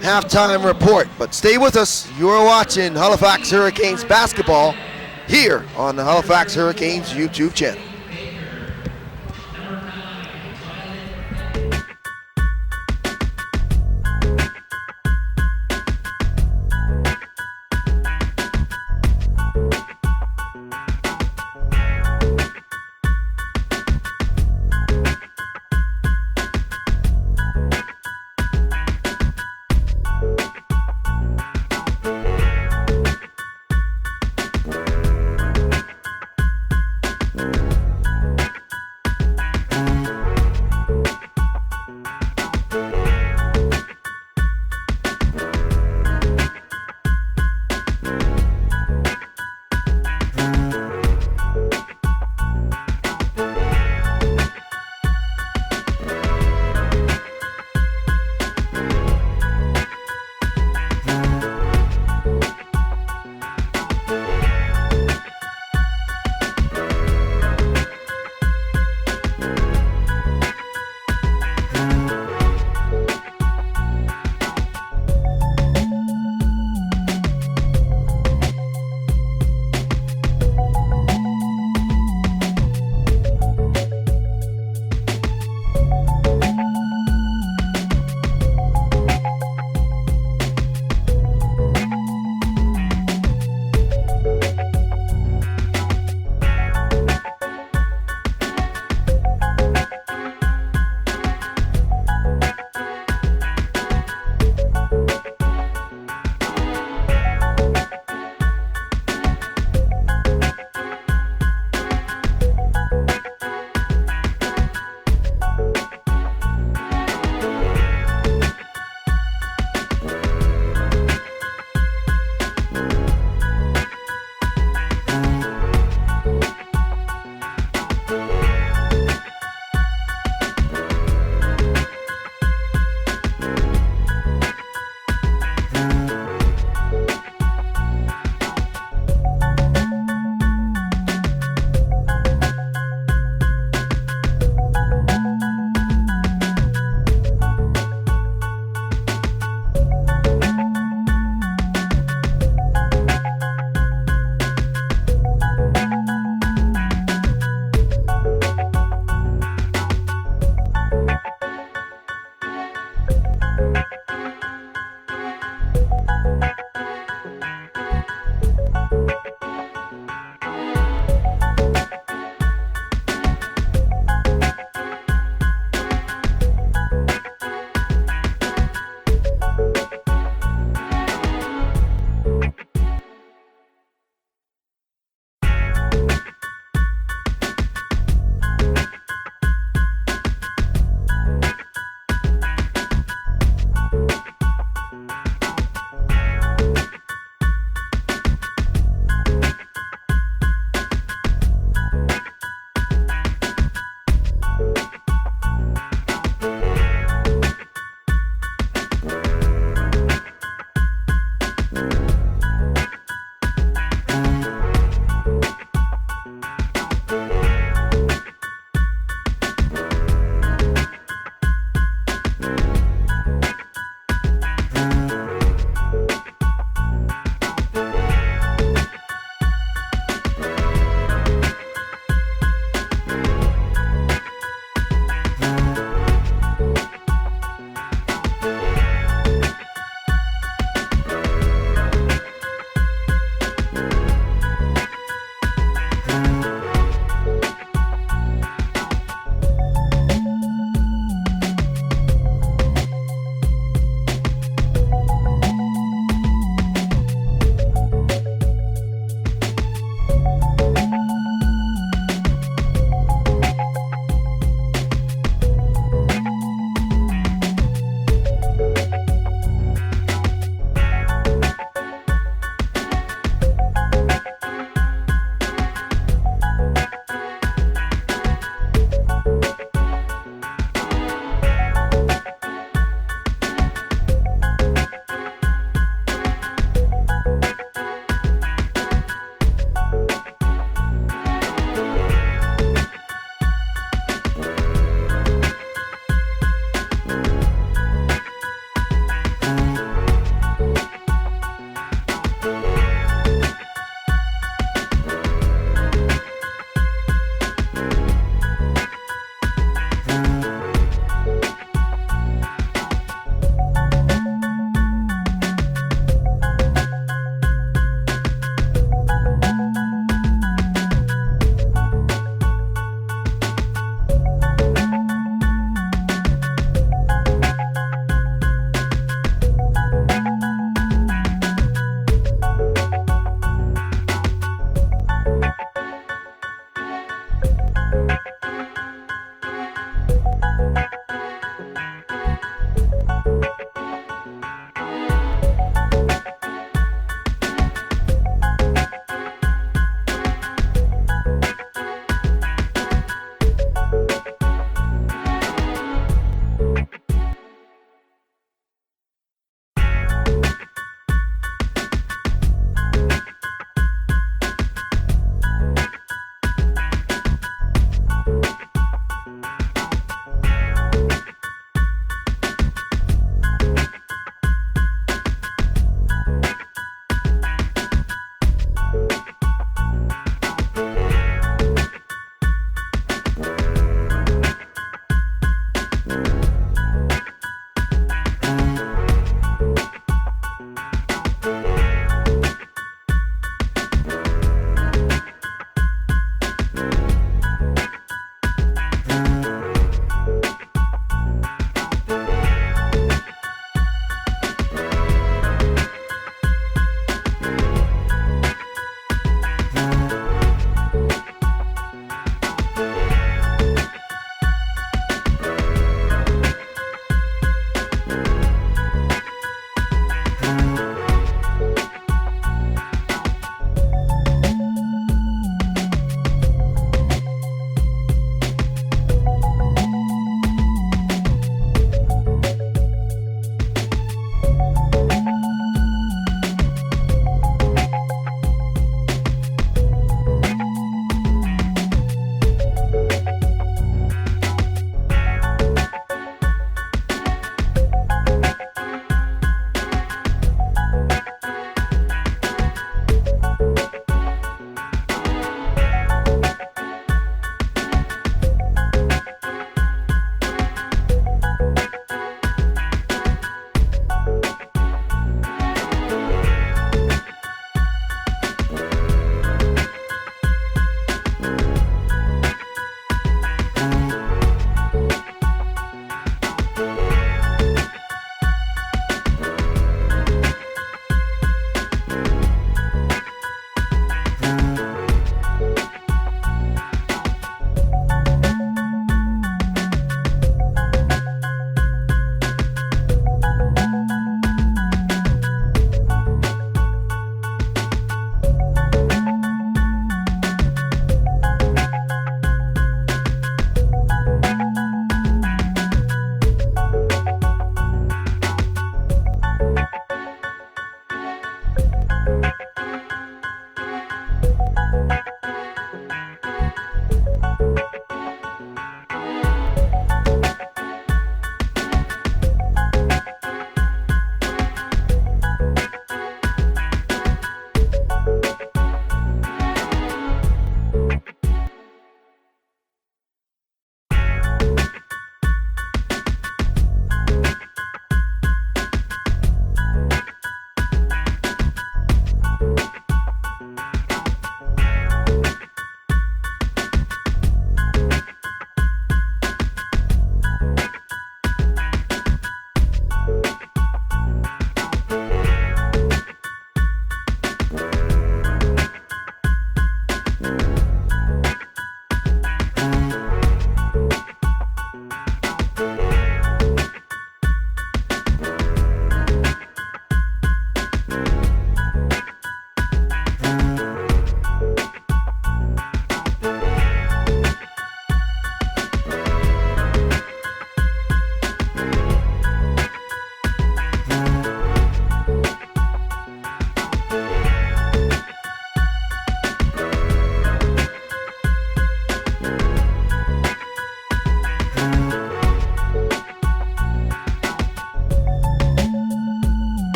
halftime report. But stay with us. You are watching Halifax Hurricanes basketball here on the Halifax Hurricanes YouTube channel.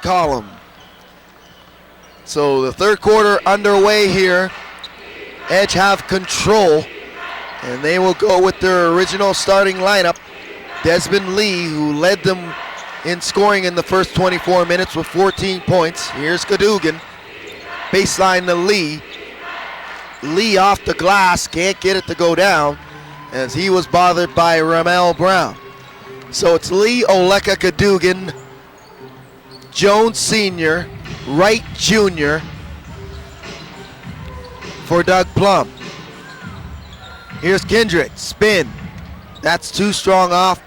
column. So the third quarter underway here. Edge have control, and they will go with their original starting lineup. Desmond Lee, who led them in scoring in the first 24 minutes with 14 points. Here's Cadogan. Baseline to Lee. Lee off the glass, can't get it to go down as he was bothered by Ramel Brown. So it's Lee, Oleka, Cadogan, Jones Sr., Wright Jr. for Doug Plum. Here's Kindred, spin. That's too strong off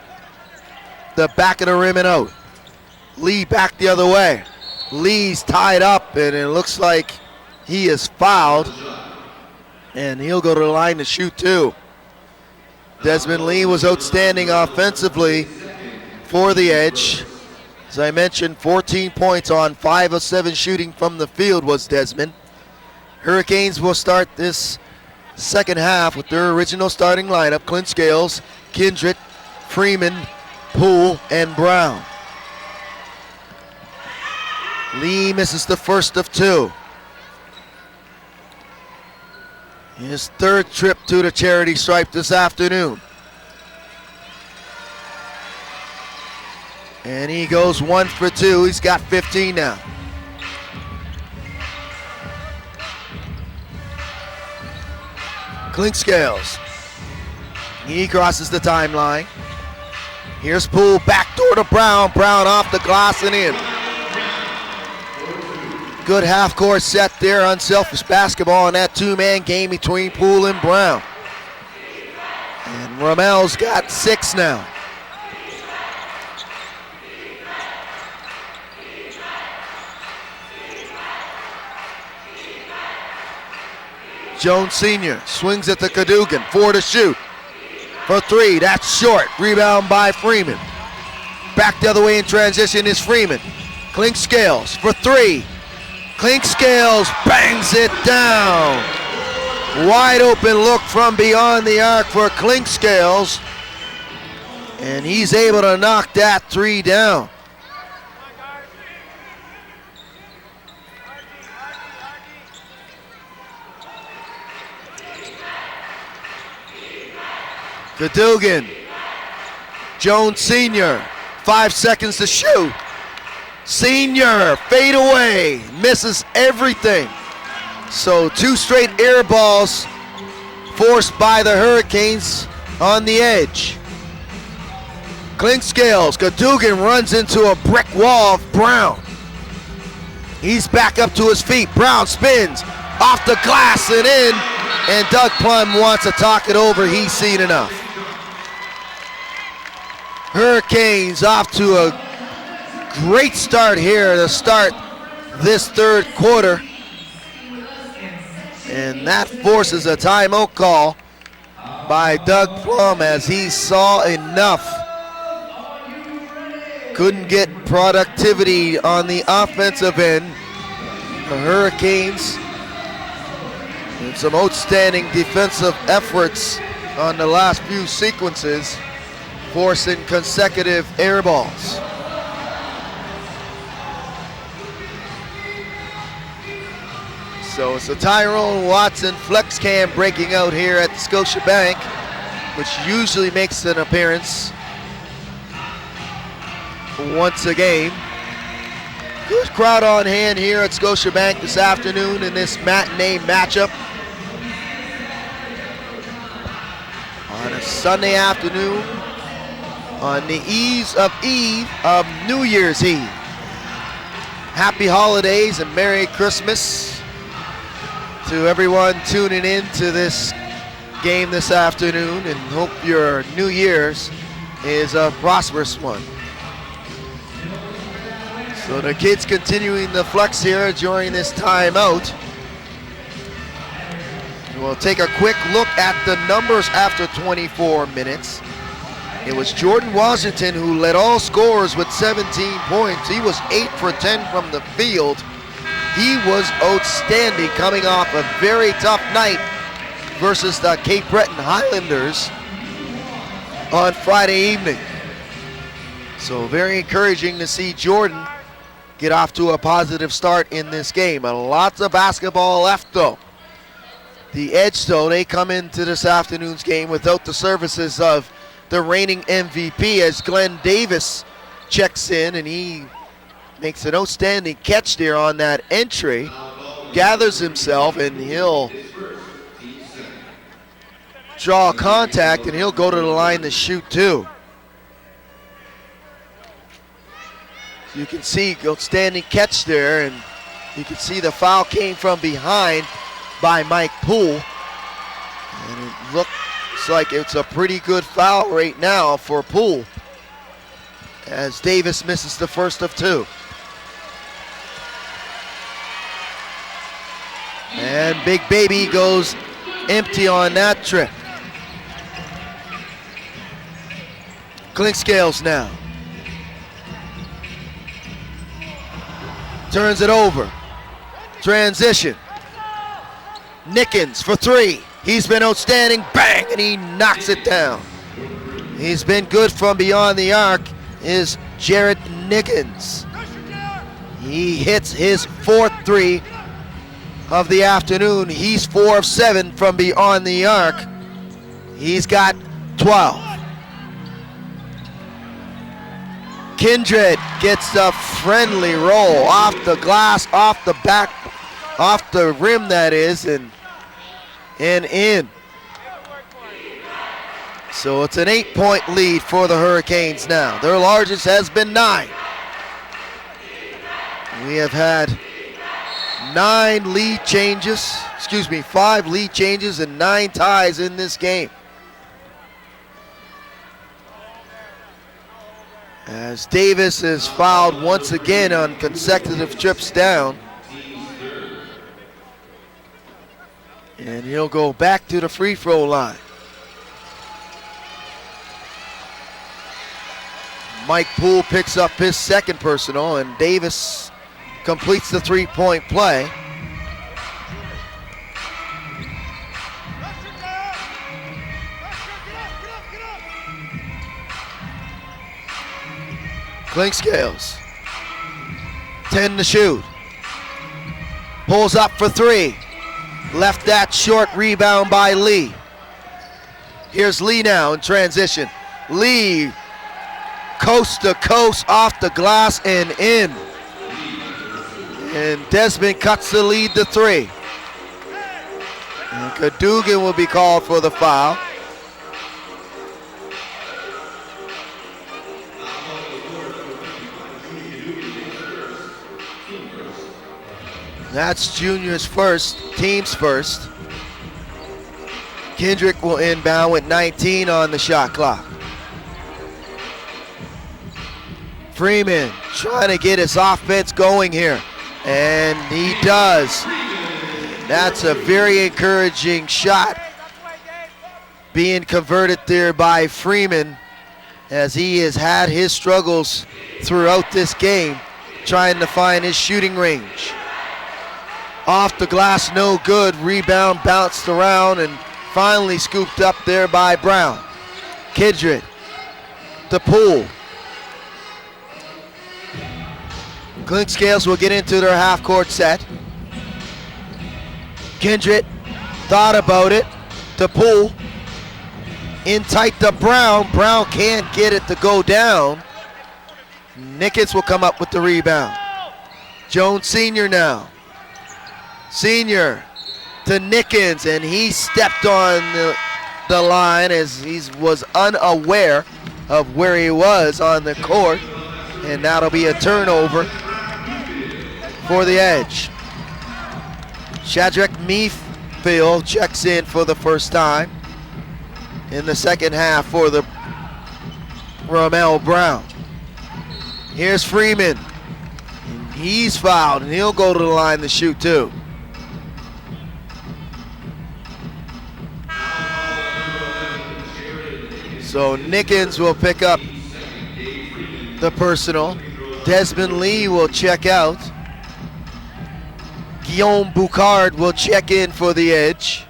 the back of the rim and out. Lee back the other way. Lee's tied up, and it looks like he is fouled, and he'll go to the line to shoot two. Desmond Lee was outstanding offensively for the Edge. As I mentioned, 14 points on 5 of 7 shooting from the field was Desmond. Hurricanes will start this second half with their original starting lineup: Clint Scales, Kindred, Freeman, Poole, and Brown. Lee misses the first of two. His third trip to the charity stripe this afternoon. And he goes 1 for 2. He's got 15 now. Clint Scales. He crosses the timeline. Here's Poole, backdoor to Brown. Brown off the glass and in. Good half-court set there, unselfish basketball in that two-man game between Poole and Brown. And Ramel's got 6 now. Jones Sr. swings at the Cadogan, 4 to shoot. For 3, that's short. Rebound by Freeman. Back the other way in transition is Freeman. Clink Scales for 3. Clink Scales bangs it down. Wide open look from beyond the arc for Clink Scales. And he's able to knock that 3 down. Cadogan, Jones Sr., 5 seconds to shoot. Senior, fade away, misses everything. So 2 straight air balls forced by the Hurricanes on the edge. Clink Scales, Cadogan runs into a brick wall of Brown. He's back up to his feet. Brown spins off the glass and in, and Doug Plum wants to talk it over. He's seen enough. Hurricanes off to a great start here to start this third quarter. And that forces a timeout call by Doug Plum as he saw enough. Couldn't get productivity on the offensive end. The Hurricanes and some outstanding defensive efforts on the last few sequences, forcing consecutive air balls. So it's a Tyrone Watson flex cam breaking out here at Scotiabank, which usually makes an appearance once a game. Good crowd on hand here at Scotiabank this afternoon in this matinee matchup. On a Sunday afternoon, on the eve of New Year's Eve. Happy holidays and Merry Christmas to everyone tuning in to this game this afternoon, and hope your New Year's is a prosperous one. So the kids continuing the flex here during this timeout. We'll take a quick look at the numbers after 24 minutes. It was Jordan Washington who led all scorers with 17 points. He was 8 for 10 from the field. He was outstanding, coming off a very tough night versus the Cape Breton Highlanders on Friday evening. So very encouraging to see Jordan get off to a positive start in this game. And lots of basketball left though. The Edge though, they come into this afternoon's game without the services of the reigning MVP as Glenn Davis checks in, and he makes an outstanding catch there on that entry, gathers himself, and he'll draw contact, and he'll go to the line to shoot too. You can see outstanding catch there, and you can see the foul came from behind by Mike Poole, and it looks like it's a pretty good foul right now for Poole as Davis misses the first of two. And Big Baby goes empty on that trip. Clinkscales now. Turns it over. Transition. Nickens for three. He's been outstanding. Bang! And he knocks it down. He's been good from beyond the arc, is Jared Nickens. He hits his fourth three of the afternoon. He's 4 of 7 from beyond the arc. He's got 12. Kindred gets a friendly roll off the glass, off the back, off the rim that is, and in. So it's an 8-point lead for the Hurricanes now. Their largest has been 9. We have had 5 lead changes and 9 ties in this game. As Davis is fouled once again on consecutive trips down. And he'll go back to the free throw line. Mike Poole picks up his second personal, and Davis completes the 3-point play. Clinkscales, 10 to shoot. Pulls up for 3. Left that short, rebound by Lee. Here's Lee now in transition. Lee, coast to coast, off the glass and in. And Desmond cuts the lead to 3. And Cadogan will be called for the foul. That's Junior's first, team's first. Kendrick will inbound with 19 on the shot clock. Freeman trying to get his offense going here, and he does. That's a very encouraging shot being converted there by Freeman, as he has had his struggles throughout this game trying to find his shooting range. Off the glass, no good. Rebound bounced around and finally scooped up there by Brown. Kindred, the Poole. Clinkscales will get into their half-court set. Kindred thought about it. The Poole. In tight to Brown. Brown can't get it to go down. Nickens will come up with the rebound. Jones Sr. now. Senior to Nickens, and he stepped on the line as he was unaware of where he was on the court, and that'll be a turnover for the Edge. Shadrach Meafield checks in for the first time in the second half for the Ramel Brown. Here's Freeman. He's fouled, and he'll go to the line to shoot too. So Nickens will pick up the personal. Desmond Lee will check out. Guillaume Boucard will check in for the Edge,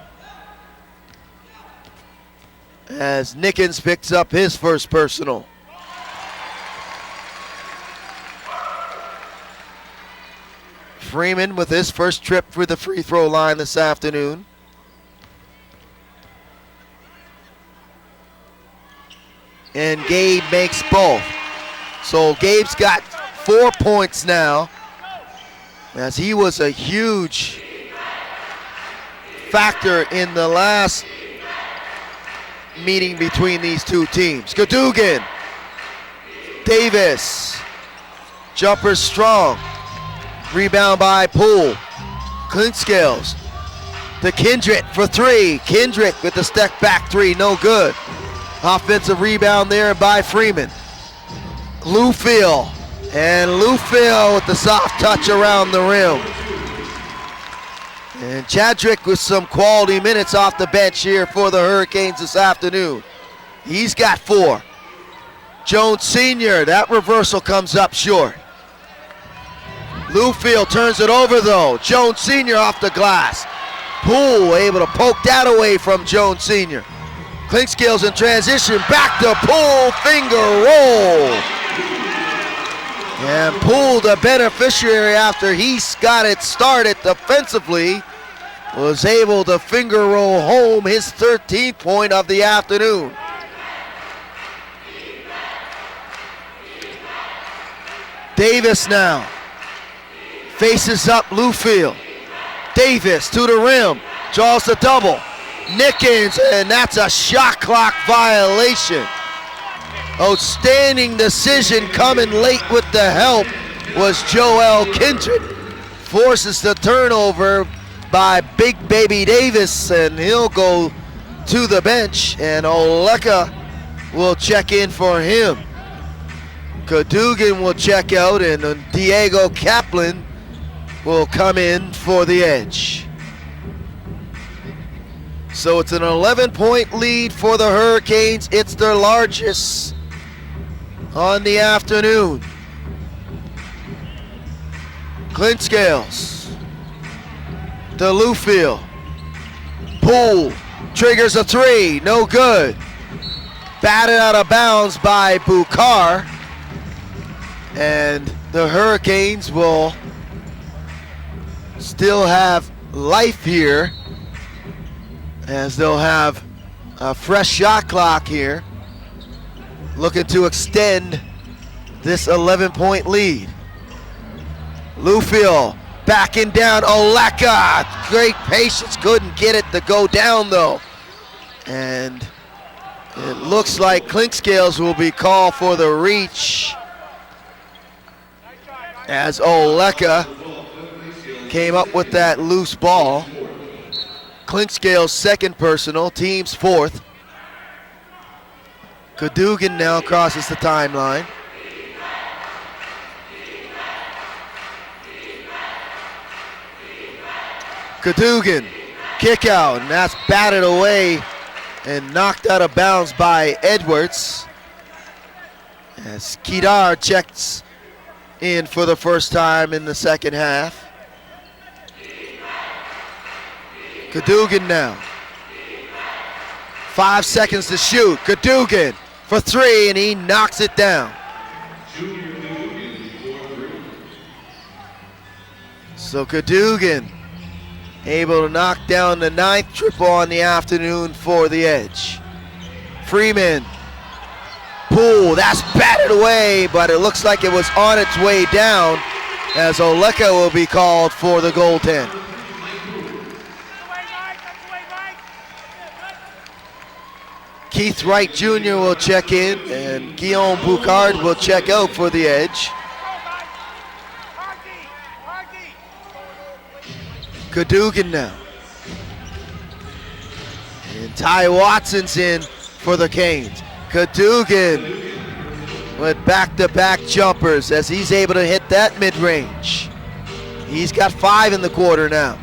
as Nickens picks up his first personal. Freeman with his first trip for the free throw line this afternoon. And Gabe makes both. So Gabe's got 4 points now, as he was a huge factor in the last meeting between these two teams. Cadogan, Davis, jumper strong, rebound by Poole. Clinkscales to Kendrick for three. Kendrick with the step back three, no good. Offensive rebound there by Freeman. Lufield, and Lufield with the soft touch around the rim. And Chadrick with some quality minutes off the bench here for the Hurricanes this afternoon. He's got 4. Jones Sr., that reversal comes up short. Lufield turns it over though. Jones Sr. off the glass. Poole able to poke that away from Jones Sr. Clinkscales in transition, back to Poole, finger roll. And Poole, the beneficiary after he got it started defensively, was able to finger roll home his 13th point of the afternoon. Davis now faces up Lufield. Davis to the rim, draws the double. Nickens, and that's a shot clock violation. Outstanding decision coming late with the help was Joel Kindred. Forces the turnover by Big Baby Davis, and he'll go to the bench, and Oleka will check in for him. Cadogan will check out, and Diego Kaplan will come in for the edge. So it's an 11-point lead for the Hurricanes. It's their largest on the afternoon. Clinkscales to Lufield. Poole triggers a three, no good. Batted out of bounds by Bukar. And the Hurricanes will still have life here, as they'll have a fresh shot clock here, looking to extend this 11-point lead. Lufield backing down Oleka. Great patience, couldn't get it to go down though. And it looks like Clinkscales will be called for the reach, as Oleka came up with that loose ball. Clinkscales' second personal, team's 4th. Cadogan now crosses the timeline. Cadogan, kick out, and that's batted away and knocked out of bounds by Edwards, as Kedar checks in for the first time in the second half. Cadogan now. 5 seconds to shoot. Cadogan for three, and he knocks it down. So Cadogan able to knock down the 9th triple on the afternoon for the edge. Freeman. Poole, that's batted away, but it looks like it was on its way down, as Oleka will be called for the goaltend. Keith Wright Jr. will check in, and Guillaume Boucard will check out for the edge. Cadogan now. And Ty Watson's in for the Canes. Cadogan with back-to-back jumpers, as he's able to hit that mid-range. He's got 5 in the quarter now.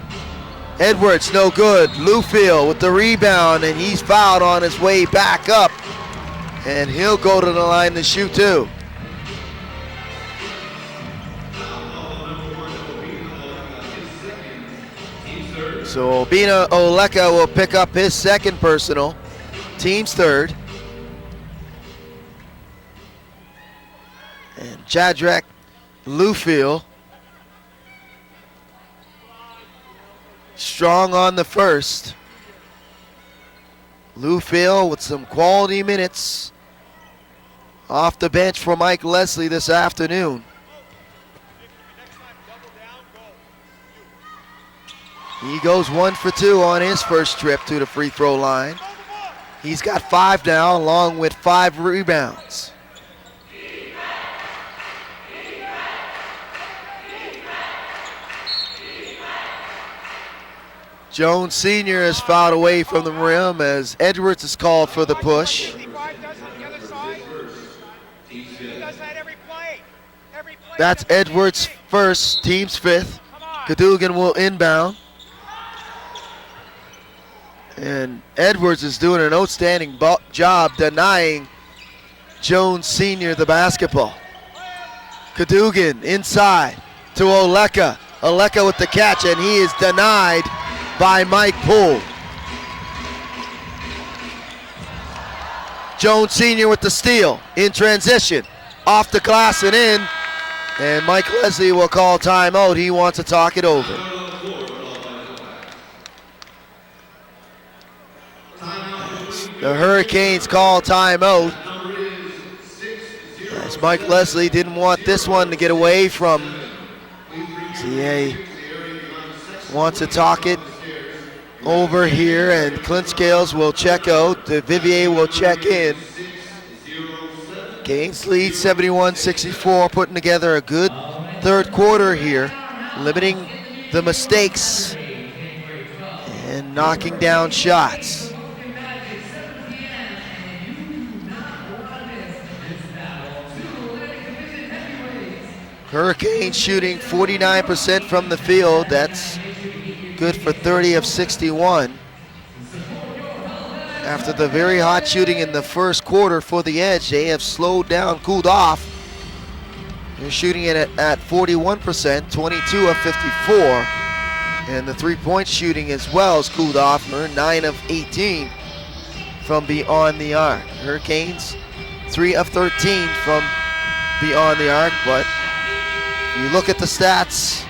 Edwards, no good. Lufield with the rebound, and he's fouled on his way back up. And he'll go to the line to shoot too. So Obina Oleka will pick up his second personal, team's 3rd. And Chadrick Lufield strong on the first. Lou Phil with some quality minutes off the bench for Mike Leslie this afternoon. He goes 1 for 2 on his first trip to the free throw line. He's got 5 now, along with 5 rebounds. Jones Sr. is fouled away from the rim as Edwards is called for the push. That's Edwards' first, team's 5th. Cadogan will inbound. And Edwards is doing an outstanding job denying Jones Sr. the basketball. Cadogan inside to Oleka. Oleka with the catch, and he is denied by Mike Poole. Jones Sr. with the steal in transition. Off the glass and in. And Mike Leslie will call timeout. He wants to talk it over. The Hurricanes call timeout. As Mike Leslie didn't want this one to get away from CA. Wants to talk it over here, and Clint Scales will check out. The Vivier will check in. Canes lead 71-64, putting together a good third quarter here, limiting the mistakes and knocking down shots. Hurricanes shooting 49% from the field. That's good for 30 of 61. After the very hot shooting in the first quarter for the Edge, they have slowed down, cooled off. They're shooting it at 41%, 22 of 54. And the three-point shooting as well has cooled off. They're 9 of 18 from beyond the arc. Hurricanes 3 of 13 from beyond the arc, but you look at the stats,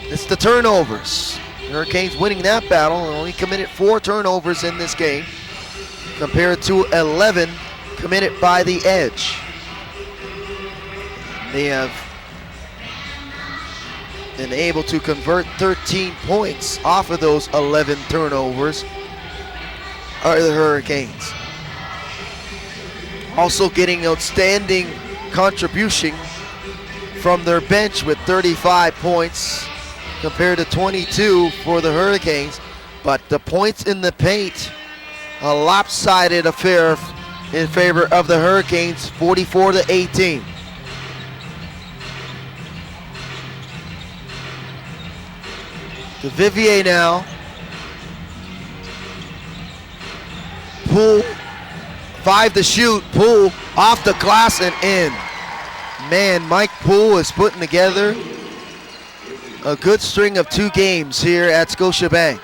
it's the turnovers. Hurricanes winning that battle and only committed 4 turnovers in this game compared to 11 committed by the Edge. They have been able to convert 13 points off of those 11 turnovers are the Hurricanes. Also getting outstanding contribution from their bench with 35 points compared to 22 for the Hurricanes. But the points in the paint, a lopsided affair in favor of the Hurricanes, 44-18. To Vivier now. Poole, 5 to shoot. Poole off the glass and in. Man, Mike Poole is putting together a good string of 2 games here at Scotiabank.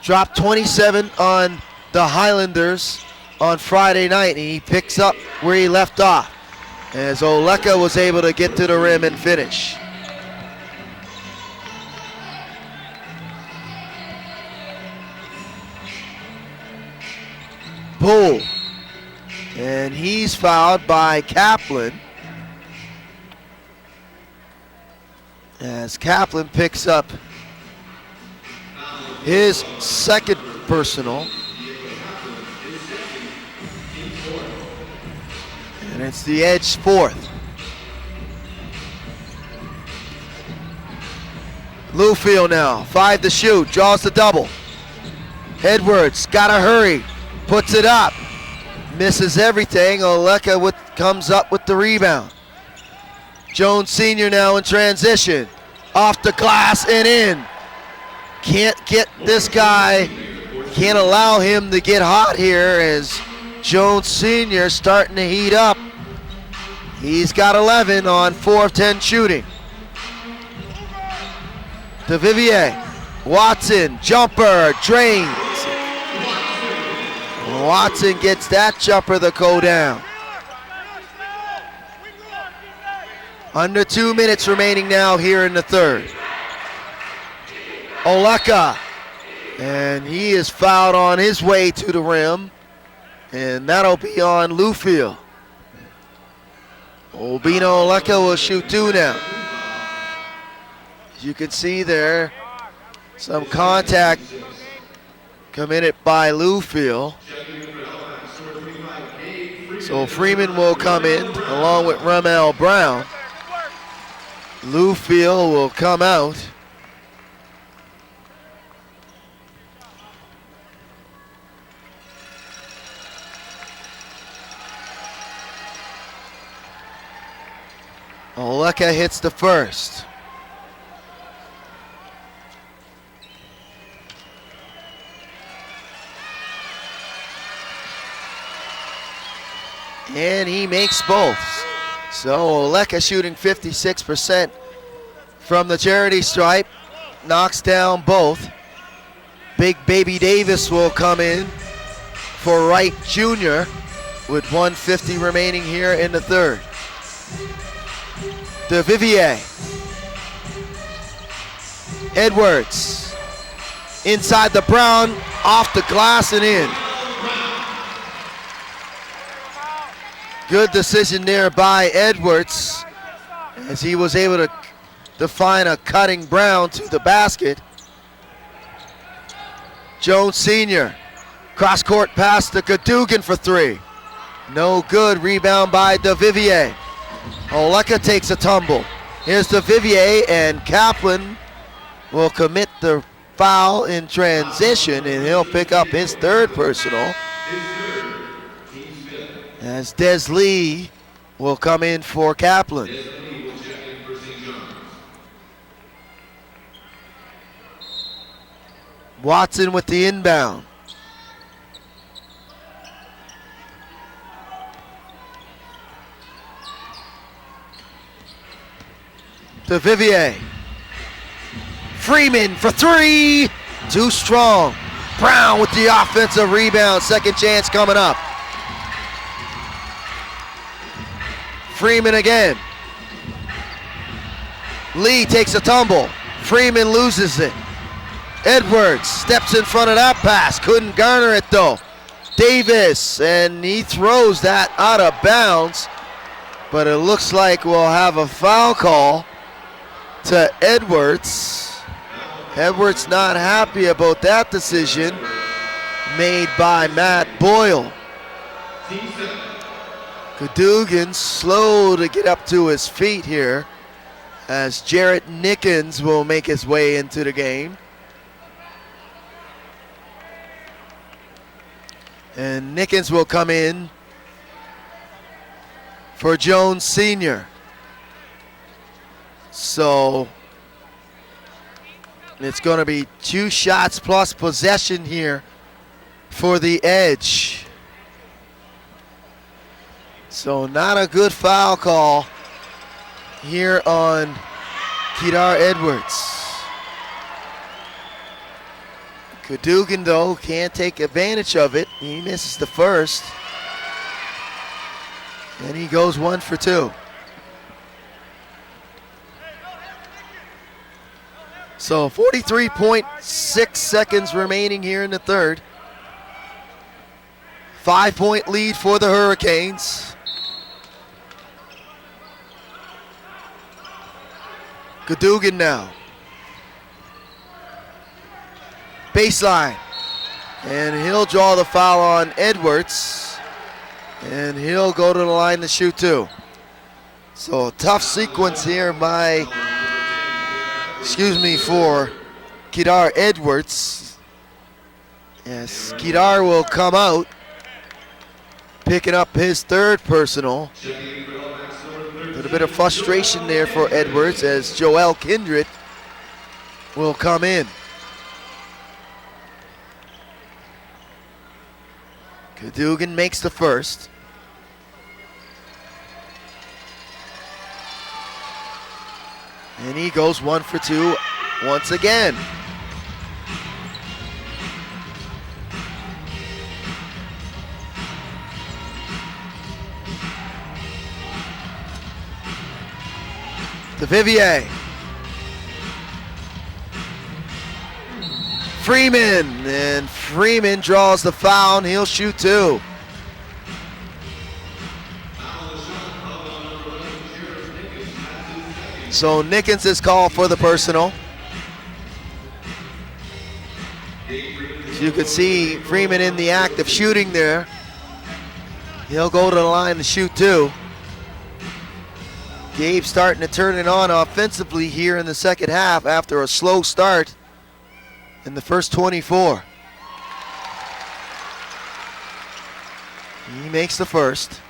Dropped 27 on the Highlanders on Friday night, and he picks up where he left off as Oleka was able to get to the rim and finish. Poole, and he's fouled by Kaplan as Kaplan picks up his second personal. And it's the Edge's 4th. Bluefield now, 5 to shoot, draws the double. Edwards, gotta hurry, puts it up. Misses everything. Oleka comes up with the rebound. Jones Sr. now in transition. Off the glass and in. Can't get this guy, can't allow him to get hot here as Jones Sr. starting to heat up. He's got 11 on 4 of 10 shooting. To Vivier. Watson, jumper, drains. Watson gets that jumper to go down. Under 2 minutes remaining now here in the third. Oleka. And he is fouled on his way to the rim. And that'll be on Lufield. Obino Oleka will shoot 2 now. As you can see there, some contact committed by Lufield. So Freeman will come in along with Ramel Brown. Lufield will come out. Oleka hits the first. And he makes both. So Oleka shooting 56% from the charity stripe. Knocks down both. Big Baby Davis will come in for Wright Jr. with 1:50 remaining here in the third. DeVivier. Edwards. Inside the Brown, off the glass and in. Good decision there by Edwards as he was able to define a cutting Brown to the basket. Jones Sr. Cross court pass to Cadogan for 3. No good, rebound by DeVivier. Oleka takes a tumble. Here's DeVivier, and Kaplan will commit the foul in transition, and he'll pick up his third personal. As Des Lee will come in for Kaplan. Watson with the inbound. DeVivier. Freeman for 3. Too strong. Brown with the offensive rebound. Second chance coming up. Freeman again. Lee takes a tumble. Freeman loses it. Edwards steps in front of that pass. Couldn't garner it though. Davis, and he throws that out of bounds. But it looks like we'll have a foul call to Edwards. Edwards not happy about that decision made by Matt Boyle. Cadogan slow to get up to his feet here as Jarrett Nickens will make his way into the game. And Nickens will come in for Jones Sr. So it's going to be 2 shots plus possession here for the Edge. So not a good foul call here on Kedar Edwards. Cadogan though can't take advantage of it. He misses the first. And he goes 1 for 2. So 43.6 seconds remaining here in the third. 5-point lead for the Hurricanes. Cadogan now. Baseline. And he'll draw the foul on Edwards. And he'll go to the line to shoot 2. So a tough sequence here for Kedar Edwards. Yes, Kedar will come out, picking up his third personal. A little bit of frustration there for Edwards as Joel Kindred will come in. Cadogan makes the first. And he goes 1 for 2 once again. DeVivier. Freeman, and Freeman draws the foul, and he'll shoot two. So Nickens is called for the personal. As you can see, Freeman in the act of shooting there. He'll go to the line to shoot two. Gabe starting to turn it on offensively here in the second half after a slow start in the first 24. He makes the first.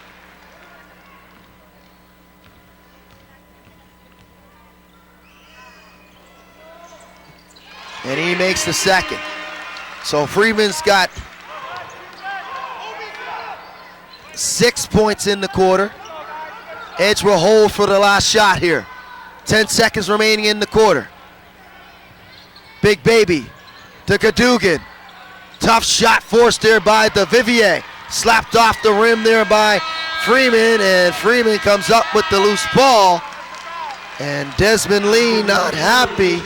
And he makes the second. So Freeman's got 6 points in the quarter. Edge will hold for the last shot here. 10 seconds remaining in the quarter. Big Baby to Cadogan. Tough shot forced there by DeVivier. Slapped off the rim there by Freeman, and Freeman comes up with the loose ball. And Desmond Lee not happy.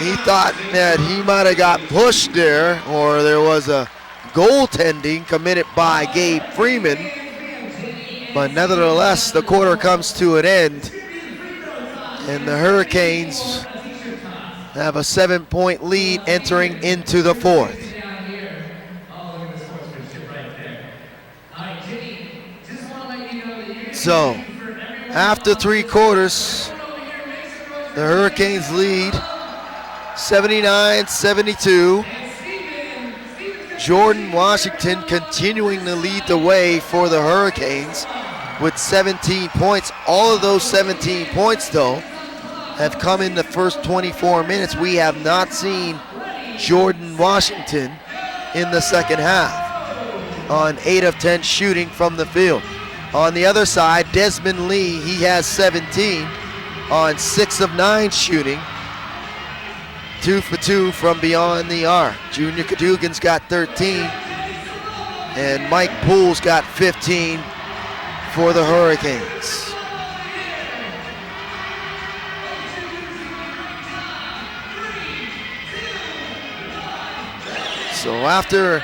He thought that he might have got pushed there, or there was a goaltending committed by Gabe Freeman. But nevertheless, the quarter comes to an end, and the Hurricanes have a 7-point lead entering into the fourth. So, after 3 quarters, the Hurricanes lead 79-72. Jordan Washington continuing to lead the way for the Hurricanes with 17 points. All of those 17 points, though, have come in the first 24 minutes. We have not seen Jordan Washington in the second half on 8 of 10 shooting from the field. On the other side, Desmond Lee, he has 17 on 6 of 9 shooting. 2 for 2 from beyond the arc. Junior Cadogan's got 13, and Mike Poole's got 15 for the Hurricanes. So after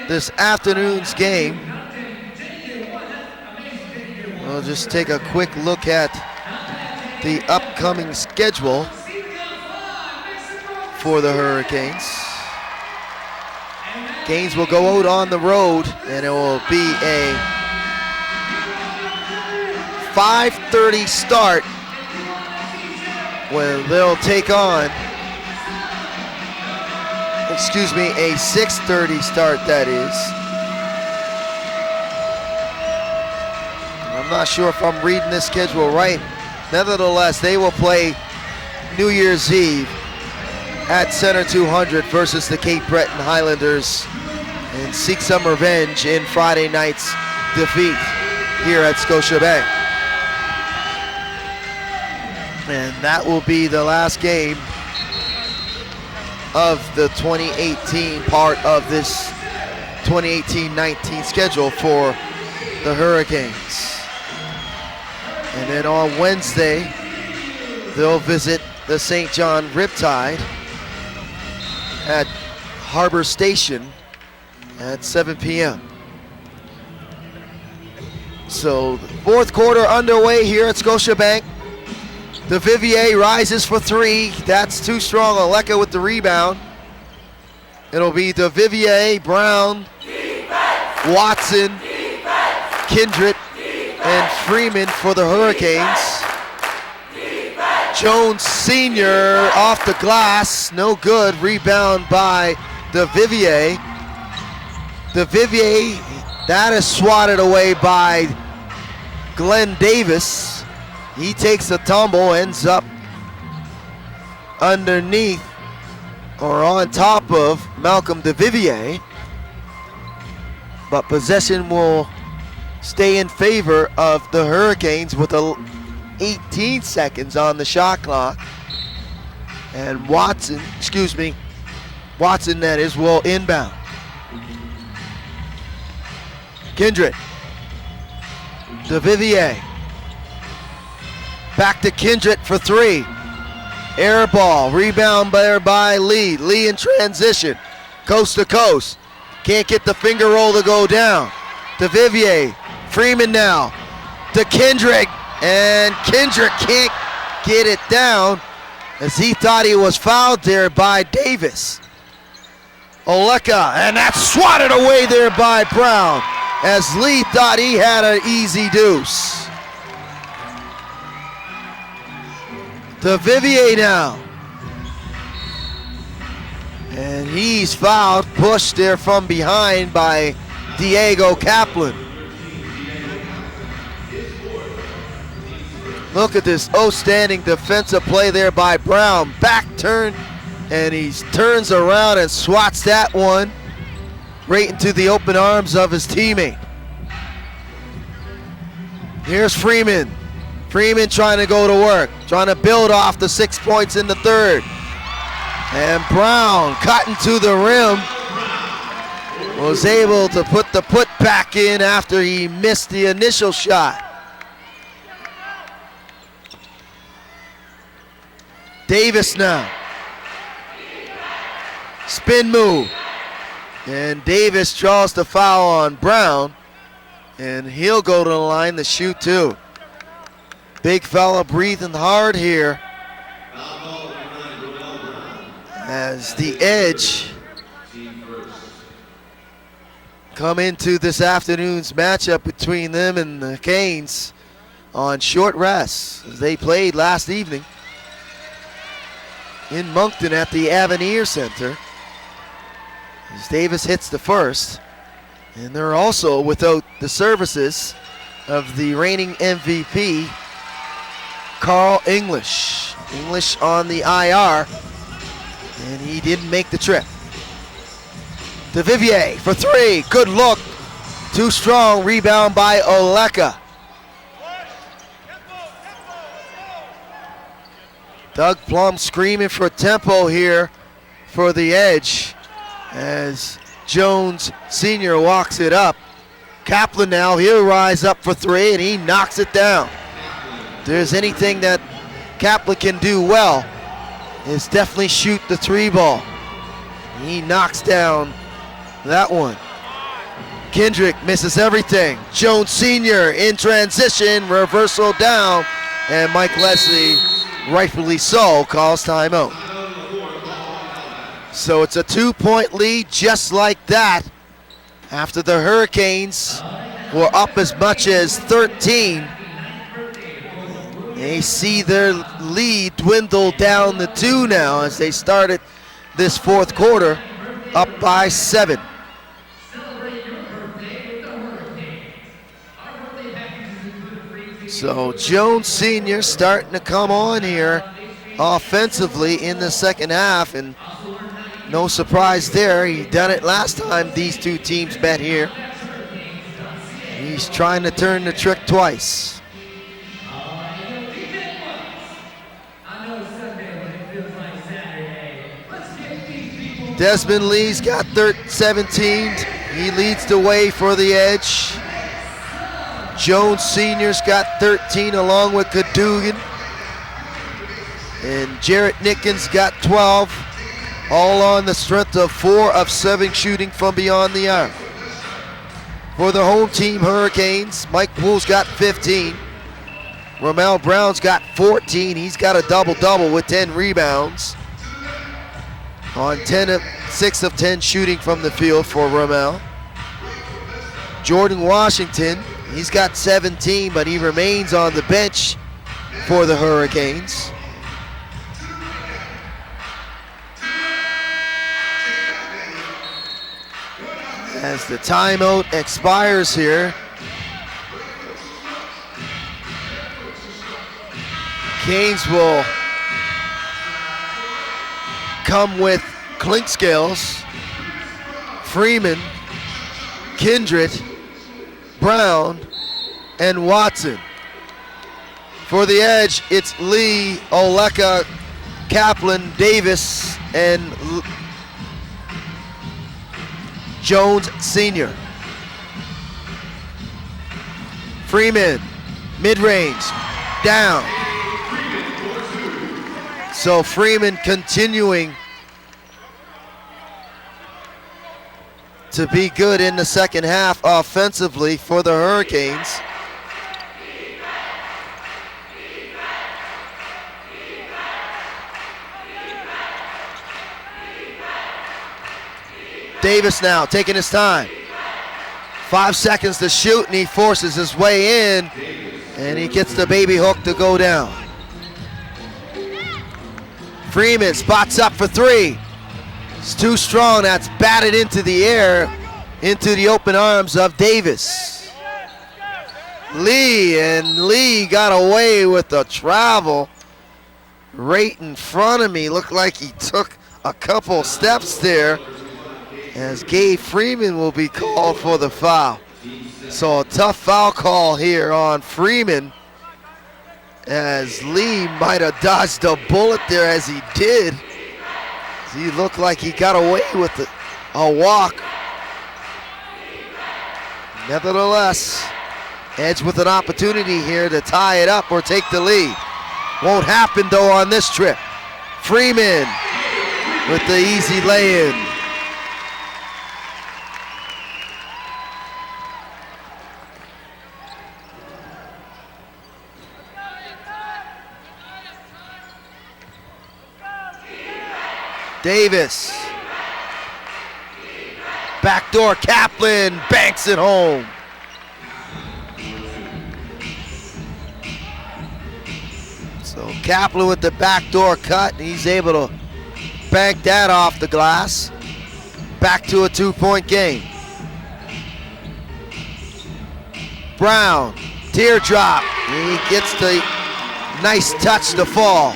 this afternoon's game, we'll just take a quick look at the upcoming schedule for the Hurricanes. Games will go out on the road, and it will be a 5:30 start when they'll take on, a 6:30 start, that is. I'm not sure if I'm reading this schedule right. Nevertheless, they will play New Year's Eve at Center 200 versus the Cape Breton Highlanders and seek some revenge in Friday night's defeat here at Scotiabank. And that will be the last game of the 2018 part of this 2018-19 schedule for the Hurricanes. And then on Wednesday, they'll visit the St. John Riptide at Harbor Station at 7 p.m. So the fourth quarter underway here at Scotiabank. DeVivier rises for 3. That's too strong. Aleka with the rebound. It'll be DeVivier, Brown, defense, Watson, defense, Kindred, defense, and Freeman for the Hurricanes. Jones Sr. off the glass, no good. Rebound by DeVivier. DeVivier, that is swatted away by Glenn Davis. He takes a tumble, ends up underneath or on top of Malcolm DeVivier. But possession will stay in favor of the Hurricanes with 18 seconds on the shot clock. And Watson that is, will inbound. Kindred, DeVivier, back to Kindred for 3. Air ball, rebound there by Lee. Lee in transition, coast to coast. Can't get the finger roll to go down. To Vivier, Freeman now. To Kendrick, and Kendrick can't get it down as he thought he was fouled there by Davis. Oleka, and that's swatted away there by Brown as Lee thought he had an easy deuce. To Vivier now. And he's fouled, pushed there from behind by Diego Kaplan. Look at this outstanding defensive play there by Brown. Back turn, and he turns around and swats that one right into the open arms of his teammate. Here's Freeman. Freeman trying to go to work, trying to build off the 6 points in the third. And Brown cutting to the rim, was able to put the putback in after he missed the initial shot. Davis now. Spin move. And Davis draws the foul on Brown, and he'll go to the line to shoot too. Big fella breathing hard here as the Edge come into this afternoon's matchup between them and the Canes on short rest as they played last evening in Moncton at the Avenir Center. As Davis hits the first, and they're also without the services of the reigning MVP, Carl English. English on the IR, and he didn't make the trip. To Vivier for three, good look, too strong, rebound by Oleka. Doug Plum screaming for tempo here for the Edge as Jones Sr. walks it up. Kaplan now, he'll rise up for three, and he knocks it down. If there's anything that Kaplan can do well, is definitely shoot the three ball. He knocks down that one. Kendrick misses everything. Jones Sr. in transition, reversal down, and Mike Leslie, rightfully so, calls timeout. So it's a 2-point lead just like that after the Hurricanes were up as much as 13. They see their lead dwindle down to 2 now as they started this fourth quarter up by 7. So Jones Sr. starting to come on here offensively in the second half, and no surprise there. He done it last time these two teams met here. He's trying to turn the trick twice. Desmond Lee's got 17. He leads the way for the Edge. Jones Sr.'s got 13 along with Cadogan. And Jarrett Nickens got 12, all on the strength of 4 of 7 shooting from beyond the arc. For the home team Hurricanes, Mike Poole's got 15. Ramel Brown's got 14. He's got a double-double with 10 rebounds. On 6 of 10 shooting from the field for Ramel. Jordan Washington, he's got 17, but he remains on the bench for the Hurricanes. As the timeout expires here, Canes will come with Clinkscales, Freeman, Kindred, Brown, and Watson. For the Edge, it's Lee, Oleka, Kaplan, Davis, and Jones Sr. Freeman, mid-range, down. So Freeman continuing to be good in the second half offensively for the Hurricanes. Davis now taking his time. 5 seconds to shoot, and he forces his way in, and he gets the baby hook to go down. Freeman spots up for three. It's too strong. That's batted into the air, into the open arms of Davis. Lee got away with the travel right in front of me. Looked like he took a couple steps there, as Gabe Freeman will be called for the foul. So a tough foul call here on Freeman, as Lee might have dodged a bullet there as he did. He looked like he got away with a walk. Nevertheless, Edge with an opportunity here to tie it up or take the lead. Won't happen though on this trip. Freeman with the easy lay-in. Davis. Backdoor Kaplan banks it home. So Kaplan with the backdoor cut, and he's able to bank that off the glass. Back to a 2-point game. Brown, teardrop. He gets the nice touch to fall.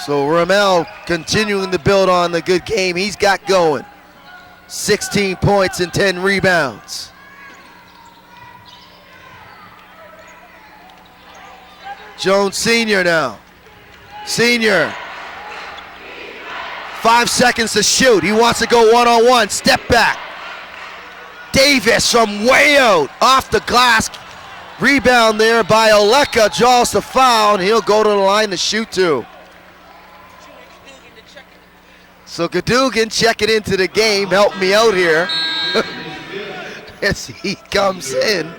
So Ramel continuing to build on the good game he's got going. 16 points and 10 rebounds. Jones Sr. now. Senior. 5 seconds to shoot. He wants to go one-on-one. Step back. Davis from way out. Off the glass. Rebound there by Oleka. Draws the foul, and he'll go to the line to shoot two. So Gadugan checking into the game, help me out here as he comes in.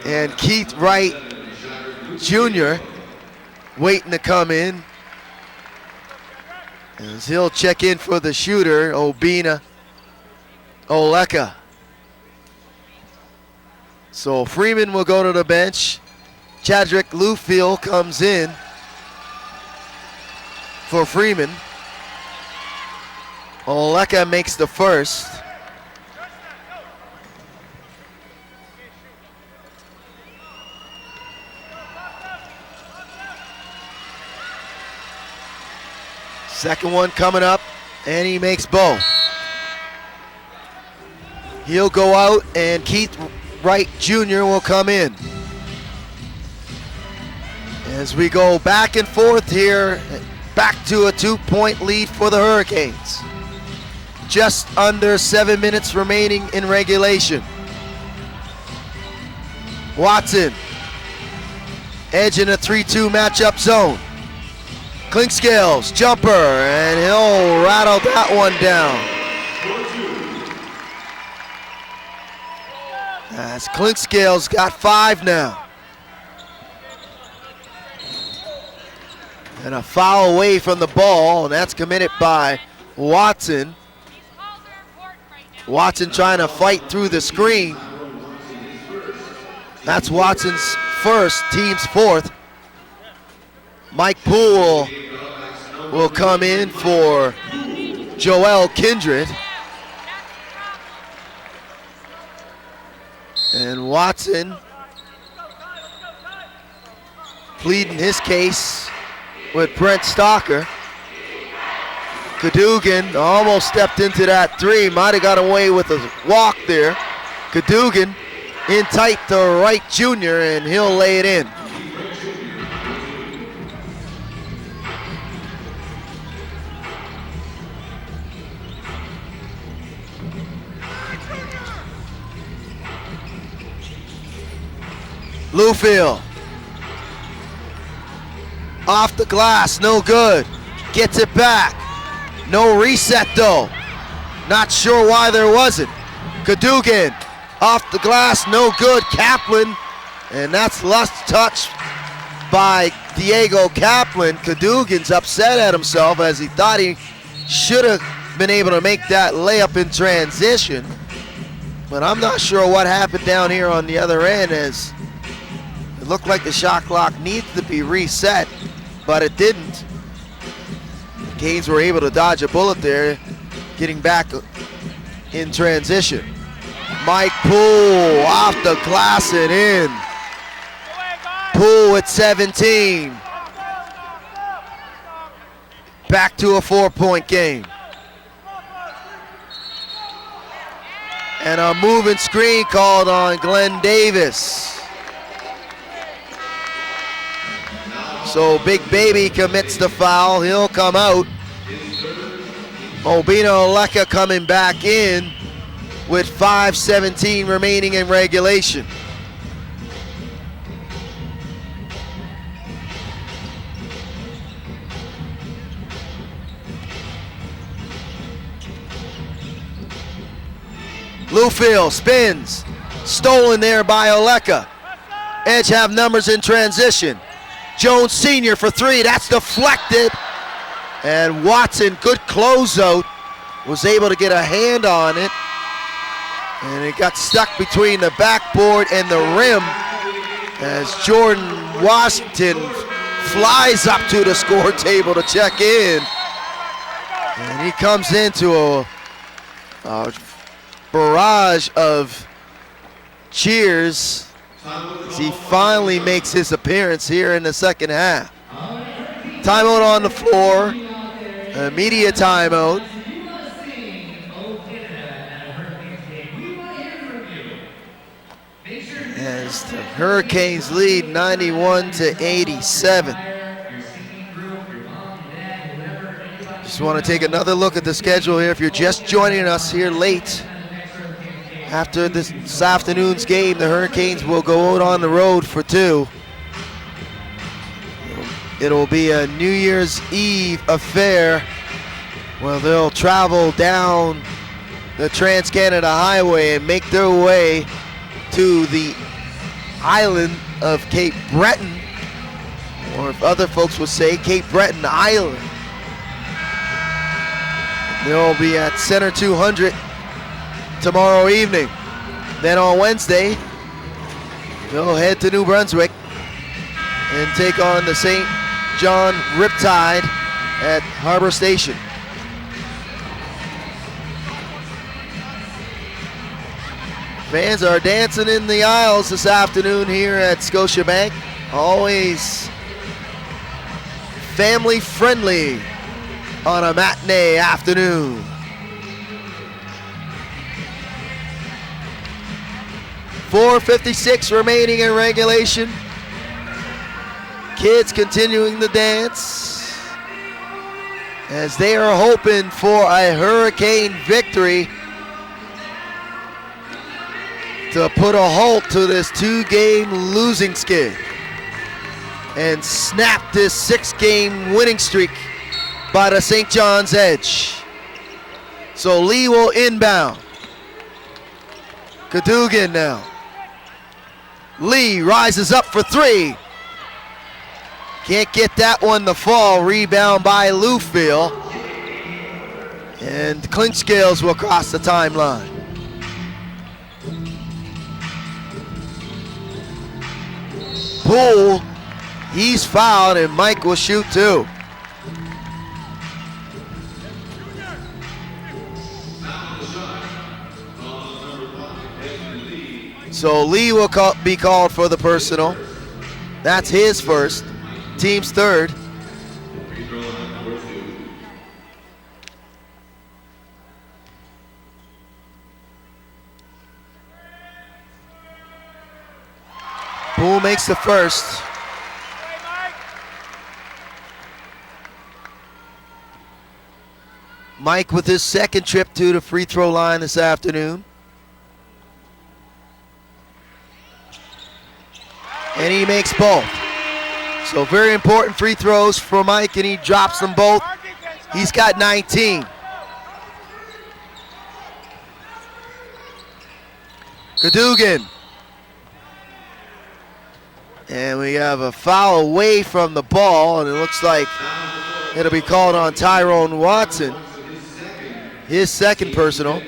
And Keith Wright Jr. waiting to come in, as he'll check in for the shooter, Obina Oleka. So Freeman will go to the bench. Chadrick Lufield comes in for Freeman. Oleka makes the first. Second one coming up, and he makes both. He'll go out, and Keith Wright Jr. will come in. As we go back and forth here, back to a 2-point lead for the Hurricanes. Just under 7 minutes remaining in regulation. Watson, Edge in a 3-2 matchup zone. Clinkscales, jumper, and he'll rattle that one down. As Clinkscales got 5 now. And a foul away from the ball, and that's committed by Watson. Watson trying to fight through the screen. That's Watson's first, team's fourth. Mike Poole will come in for Joel Kindred. And Watson pleading his case with Brent Stalker. Cadogan almost stepped into that three, might have got away with a walk there. Cadogan in tight to Wright Jr., and he'll lay it in. Lufield. Off the glass, no good. Gets it back. No reset though. Not sure why there wasn't. Cadogan off the glass, no good. Kaplan, and that's last touch by Diego Kaplan. Cadogan's upset at himself as he thought he should have been able to make that layup in transition. But I'm not sure what happened down here on the other end, as it looked like the shot clock needs to be reset, but it didn't. The Canes were able to dodge a bullet there, getting back in transition. Mike Poole off the glass and in. Poole at 17. Back to a 4-point game. And a moving screen called on Glenn Davis. So Big Baby commits the foul. He'll come out. Obino Oleka coming back in with 5:17 remaining in regulation. Bluefield spins, stolen there by Oleka. Edge have numbers in transition. Jones Sr. for three, that's deflected. And Watson, good closeout, was able to get a hand on it. And it got stuck between the backboard and the rim as Jordan Washington flies up to the score table to check in. And he comes into a barrage of cheers as he finally makes his appearance here in the second half. Timeout on the floor, a media timeout. As the Hurricanes lead 91-87. Just want to take another look at the schedule here. If you're just joining us here late, after this afternoon's game, the Hurricanes will go out on the road for two. It'll be a New Year's Eve affair where they'll travel down the Trans-Canada Highway and make their way to the island of Cape Breton, or if other folks would say Cape Breton Island. They'll be at Center 200 tomorrow evening. Then on Wednesday, they'll head to New Brunswick and take on the St. John Riptide at Harbor Station. Fans are dancing in the aisles this afternoon here at Scotiabank. Always family friendly on a matinee afternoon. .456 remaining in regulation. Kids continuing the dance as they are hoping for a Hurricane victory to put a halt to this two-game losing skid and snap this six-game winning streak by the St. John's Edge. So Lee will inbound. Cadogan now. Lee rises up for three. Can't get that one to fall. Rebound by Bluefield. And Clinkscales will cross the timeline. Poole, he's fouled, and Mike will shoot too. So Lee will be called for the personal. That's his first, team's third. Poole makes the first. Mike with his second trip to the free throw line this afternoon. And he makes both. So very important free throws for Mike, and he drops them both. He's got 19. Cadogan. And we have a foul away from the ball, and it looks like it'll be called on Tyrone Watson. His second personal,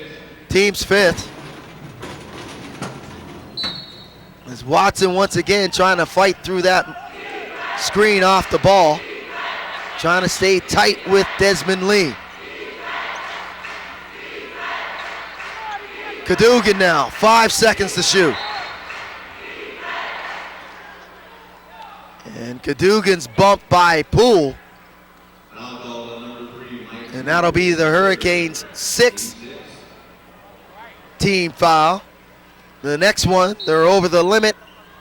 team's fifth. As Watson once again trying to fight through that screen off the ball, trying to stay tight with Desmond Lee. Cadogan now, 5 seconds to shoot. And Cadogan's bumped by Poole. And that'll be the Hurricanes' 6th team foul. The next one, they're over the limit,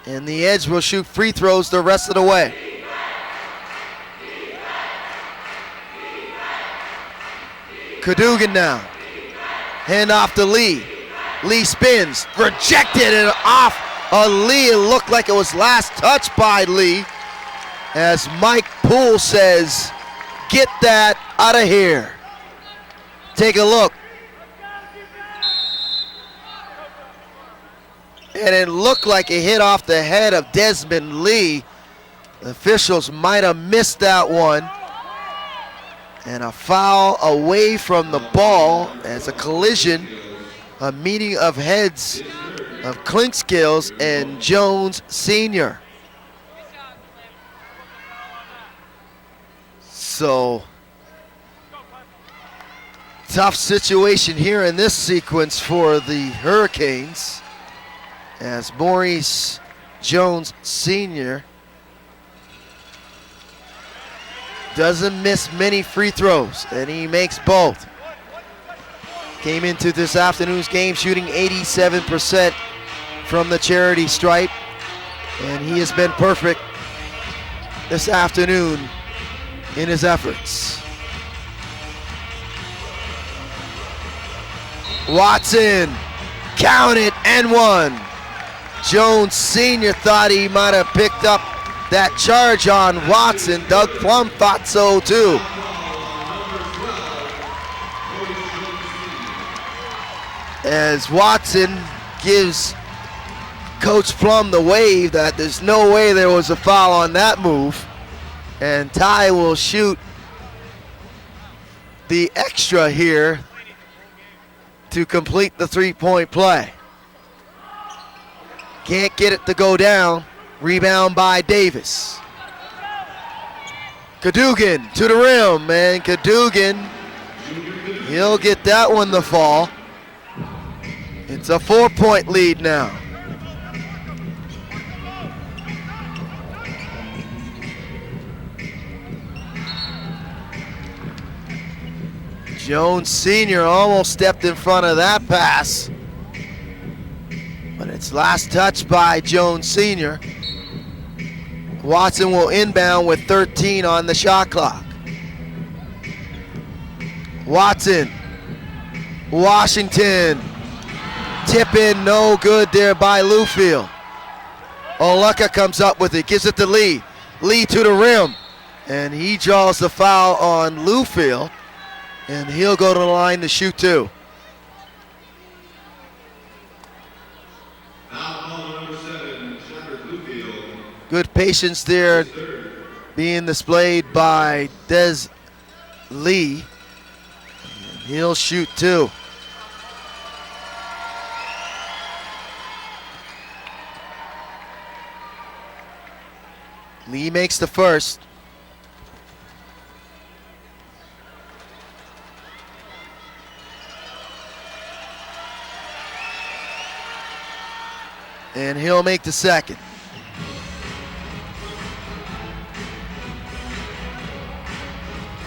and the Edge will shoot free throws the rest of the way. Cadogan now. Hand off to Lee. Lee spins, rejected, and off Lee. It looked like it was last touched by Lee. As Mike Poole says, get that out of here. Take a look. And it looked like it hit off the head of Desmond Lee. The officials might have missed that one. And a foul away from the ball as a collision, a meeting of heads of Clinkscales and Jones Sr. So, tough situation here in this sequence for the Hurricanes as Maurice Jones Sr. doesn't miss many free throws, and he makes both. Came into this afternoon's game shooting 87% from the charity stripe, and he has been perfect this afternoon in his efforts. Watson, count it, and one. Jones Sr. thought he might have picked up that charge on Watson. Doug Plum thought so too. As Watson gives Coach Plum the wave that there's no way there was a foul on that move. And Ty will shoot the extra here to complete the three-point play. Can't get it to go down. Rebound by Davis. Cadogan to the rim, and Cadogan, he'll get that one to fall. It's a 4-point lead now. Jones Sr. almost stepped in front of that pass, but it's last touched by Jones Sr. Watson will inbound with 13 on the shot clock. Watson, Washington, tip in, no good there by Lewfield. Oleka comes up with it, gives it to Lee. Lee to the rim, and he draws the foul on Lewfield, and he'll go to the line to shoot two. Good patience there being displayed by Des Lee. He'll shoot two. Lee makes the first. And he'll make the second.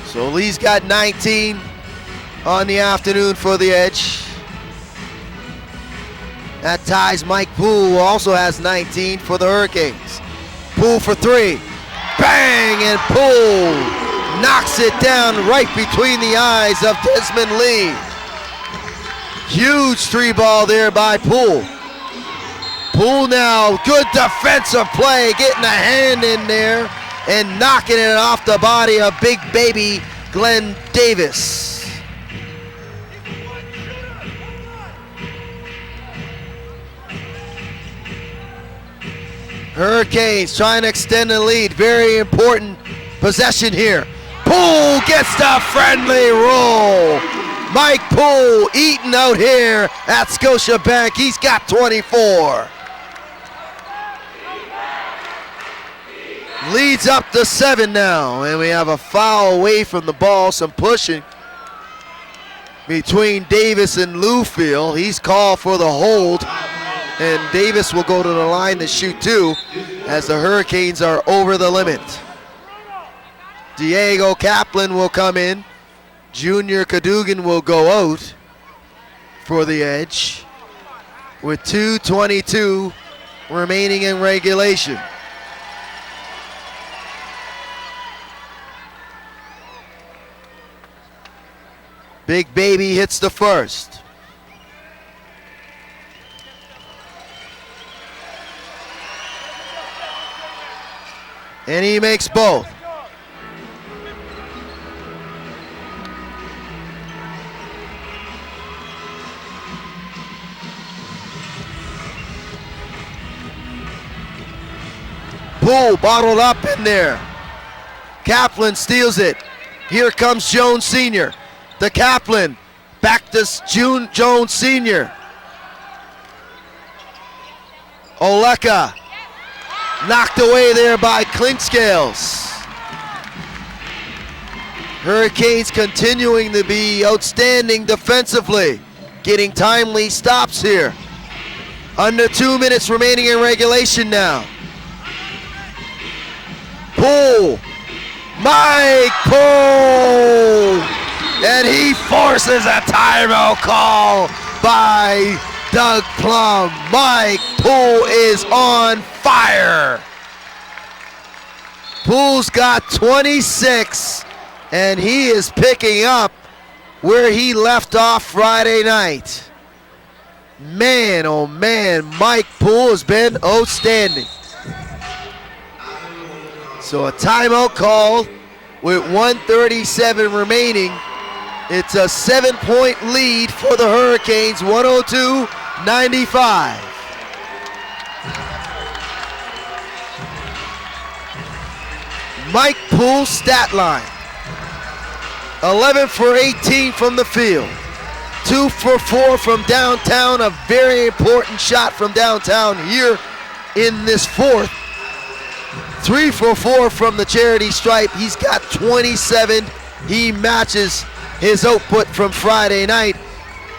So Lee's got 19 on the afternoon for the Edge. That ties Mike Poole, who also has 19 for the Hurricanes. Poole for three. Bang! And Poole knocks it down right between the eyes of Desmond Lee. Huge three ball there by Poole. Poole now, good defensive play, getting a hand in there and knocking it off the body of big baby Glenn Davis. Hurricanes trying to extend the lead. Very important possession here. Poole gets the friendly roll. Mike Poole eating out here at Scotiabank. He's got 24. Leads up to 7 now, and we have a foul away from the ball. Some pushing between Davis and Lewfield. He's called for the hold, and Davis will go to the line to shoot 2 as the Hurricanes are over the limit. Diego Kaplan will come in. Junior Cadogan will go out for the Edge with 2:22 remaining in regulation. Big Baby hits the first. And he makes both. Poole bottled up in there. Kaplan steals it. Here comes Jones Sr. To Kaplan. Back to Jones Sr. Oleka. Knocked away there by Clinkscales. Hurricanes continuing to be outstanding defensively. Getting timely stops here. Under 2 minutes remaining in regulation now. Poole, Mike Poole, and he forces a timeout call by Doug Plum. Mike Poole is on fire. Poole's got 26, and he is picking up where he left off Friday night. Man, oh man, Mike Poole has been outstanding. So a timeout called with 1:37 remaining. It's a 7-point lead for the Hurricanes, 102-95. Mike Poole's stat line. 11 for 18 from the field. 2 for 4 from downtown, a very important shot from downtown here in this fourth. 3 for 4 from the charity stripe. He's got 27. He matches his output from Friday night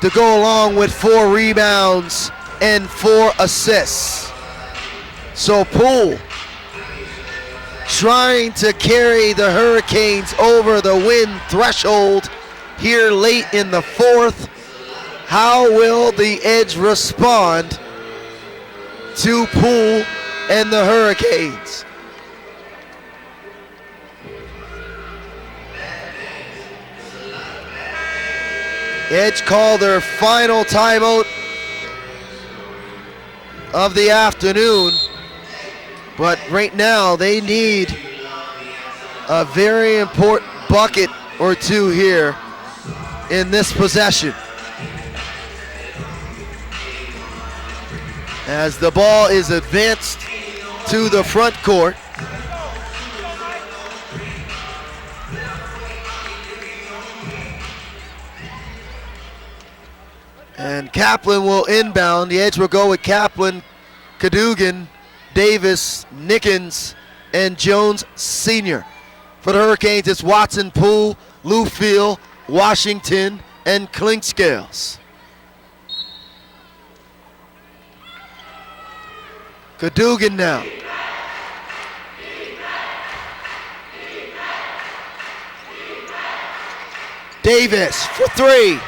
to go along with 4 rebounds and 4 assists. So Poole trying to carry the Hurricanes over the win threshold here late in the fourth. How will the Edge respond to Poole and the Hurricanes? Edge called their final timeout of the afternoon, but right now they need a very important bucket or 2 here in this possession. As the ball is advanced to the front court. And Kaplan will inbound. The Edge will go with Kaplan, Cadogan, Davis, Nickens, and Jones Sr. For the Hurricanes, it's Watson, Poole, Lewfield, Washington, and Clinkscales. Cadogan now. Davis for 3.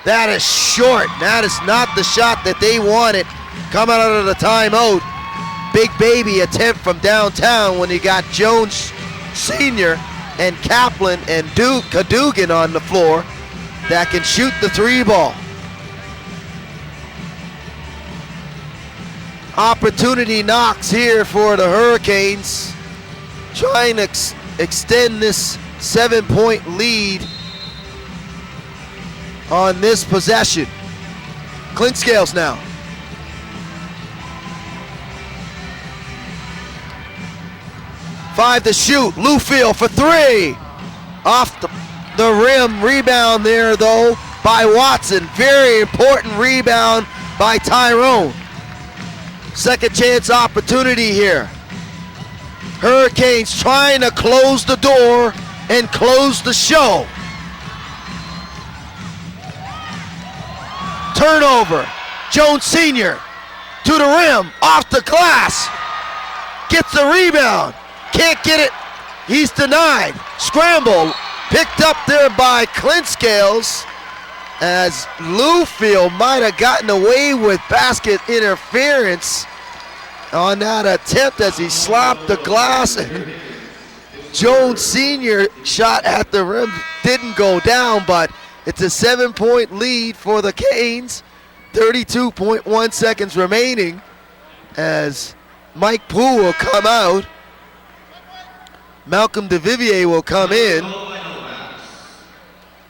That is short. That is not the shot that they wanted coming out of the timeout. Big Baby attempt from downtown when he got Jones Sr. and Kaplan and Cadogan on the floor that can shoot the 3 ball. Opportunity knocks here for the Hurricanes. trying to extend this 7-point lead on this possession. Clinkscales now. 5 to shoot. Lufield for 3. Off the rim. Rebound there, though, by Watson. Very important rebound by Tyrone. Second chance opportunity here. Hurricanes trying to close the door and close the show. Turnover. Jones Sr. to the rim. Off the glass. Gets the rebound. Can't get it. He's denied. Scramble. Picked up there by Clinkscales, as Lufield might have gotten away with basket interference on that attempt as he slapped the glass. And Jones Sr. shot at the rim didn't go down, but it's a 7-point lead for the Canes. 32.1 seconds remaining as Mike Poole will come out. Malcolm DeVivier will come in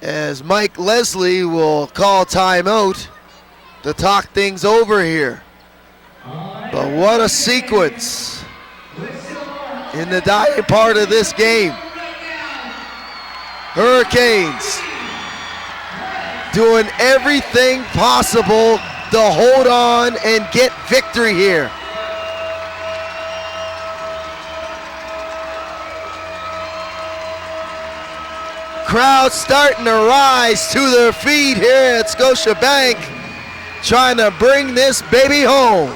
as Mike Leslie will call timeout to talk things over here. But what a sequence in the dying part of this game. Hurricanes doing everything possible to hold on and get victory here. Crowd starting to rise to their feet here at Scotiabank, trying to bring this baby home.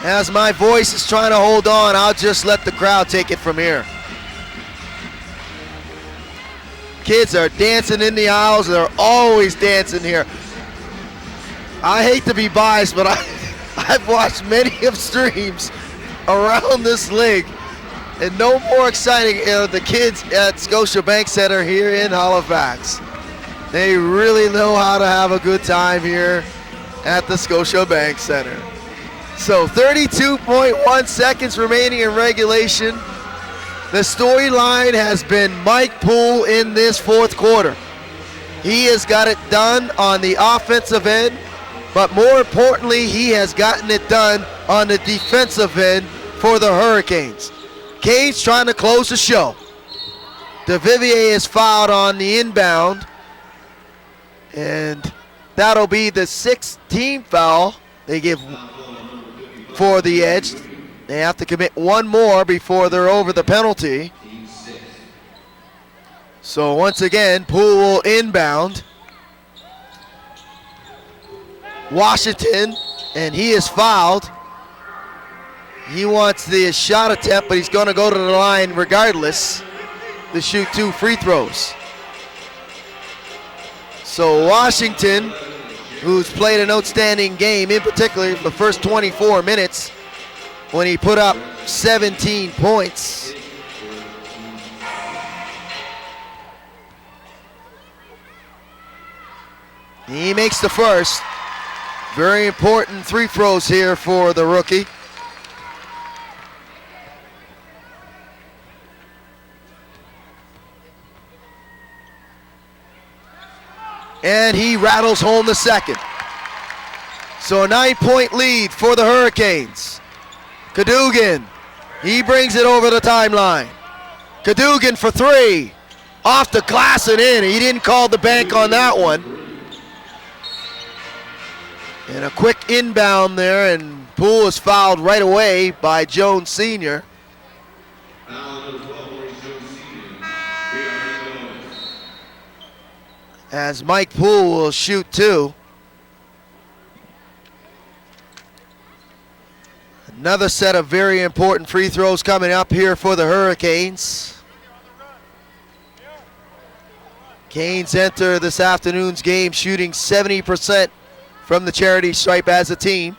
As my voice is trying to hold on, I'll just let the crowd take it from here. Kids are dancing in the aisles. They're always dancing here. I hate to be biased, but I've watched many of streams around this league, and no more exciting the kids at Scotiabank Center here in Halifax. They really know how to have a good time here at the Scotiabank Center. So 32.1 seconds remaining in regulation. The storyline has been Mike Poole in this fourth quarter. He has got it done on the offensive end, but more importantly, he has gotten it done on the defensive end for the Hurricanes. Canes trying to close the show. DeVivier is fouled on the inbound, and that'll be the 6th team foul they give for the Edge. They have to commit one more before they're over the penalty. So once again, Poole will inbound. Washington, and he is fouled. He wants the shot attempt, but he's going to go to the line regardless to shoot 2 free throws. So Washington, who's played an outstanding game, in particular the first 24 minutes when he put up 17 points. He makes the first. Very important free throws here for the rookie. And he rattles home the second. So a 9-point lead for the Hurricanes. Cadogan, he brings it over the timeline. Cadogan for 3. Off the glass and in. He didn't call the bank on that one. And a quick inbound there, and Poole is fouled right away by Jones Sr. As Mike Poole will shoot 2. Another set of very important free throws coming up here for the Hurricanes. Canes enter this afternoon's game shooting 70% from the charity stripe as a team.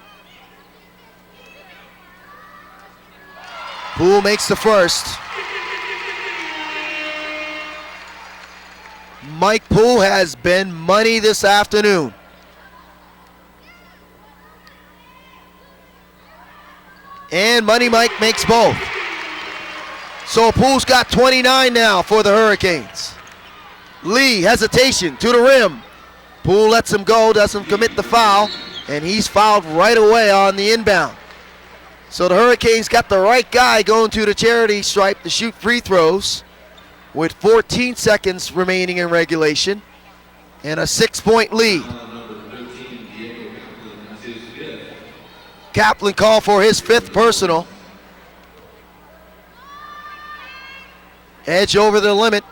Poole makes the first. Mike Poole has been money this afternoon. And Money Mike makes both. So Poole's got 29 now for the Hurricanes. Lee, hesitation to the rim. Poole lets him go, doesn't commit the foul, and he's fouled right away on the inbound. So the Hurricanes got the right guy going to the charity stripe to shoot free throws with 14 seconds remaining in regulation and a 6-point lead. Kaplan called for his 5th personal. Edge over the limit.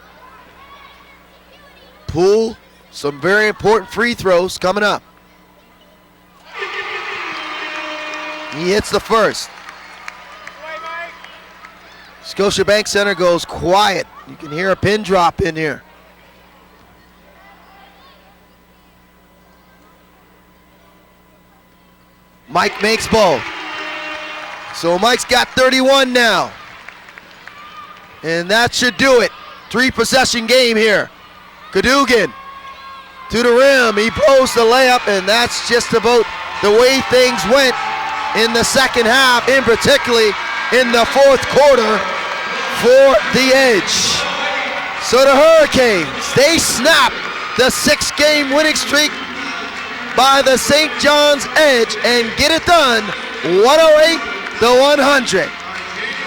Poole, some very important free throws coming up. He hits the first. Scotiabank Center goes quiet. You can hear a pin drop in here. Mike makes both. So Mike's got 31 now. And that should do it. 3-possession game here. Cadogan to the rim. He blows the layup, and that's just about the way things went in the second half, in particularly in the 4th quarter for the Edge. So the Hurricanes, they snap the 6-game winning streak by the St. John's Edge and get it done 108-100.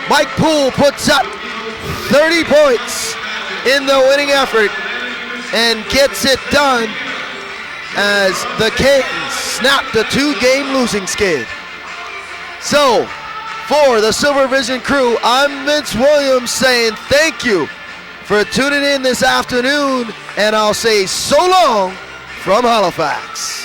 Mike Poole puts up 30 points in the winning effort and gets it done as the Canes snap the 2-game losing skid. So, for the Silver Vision crew, I'm Vince Williams saying thank you for tuning in this afternoon, and I'll say so long from Halifax.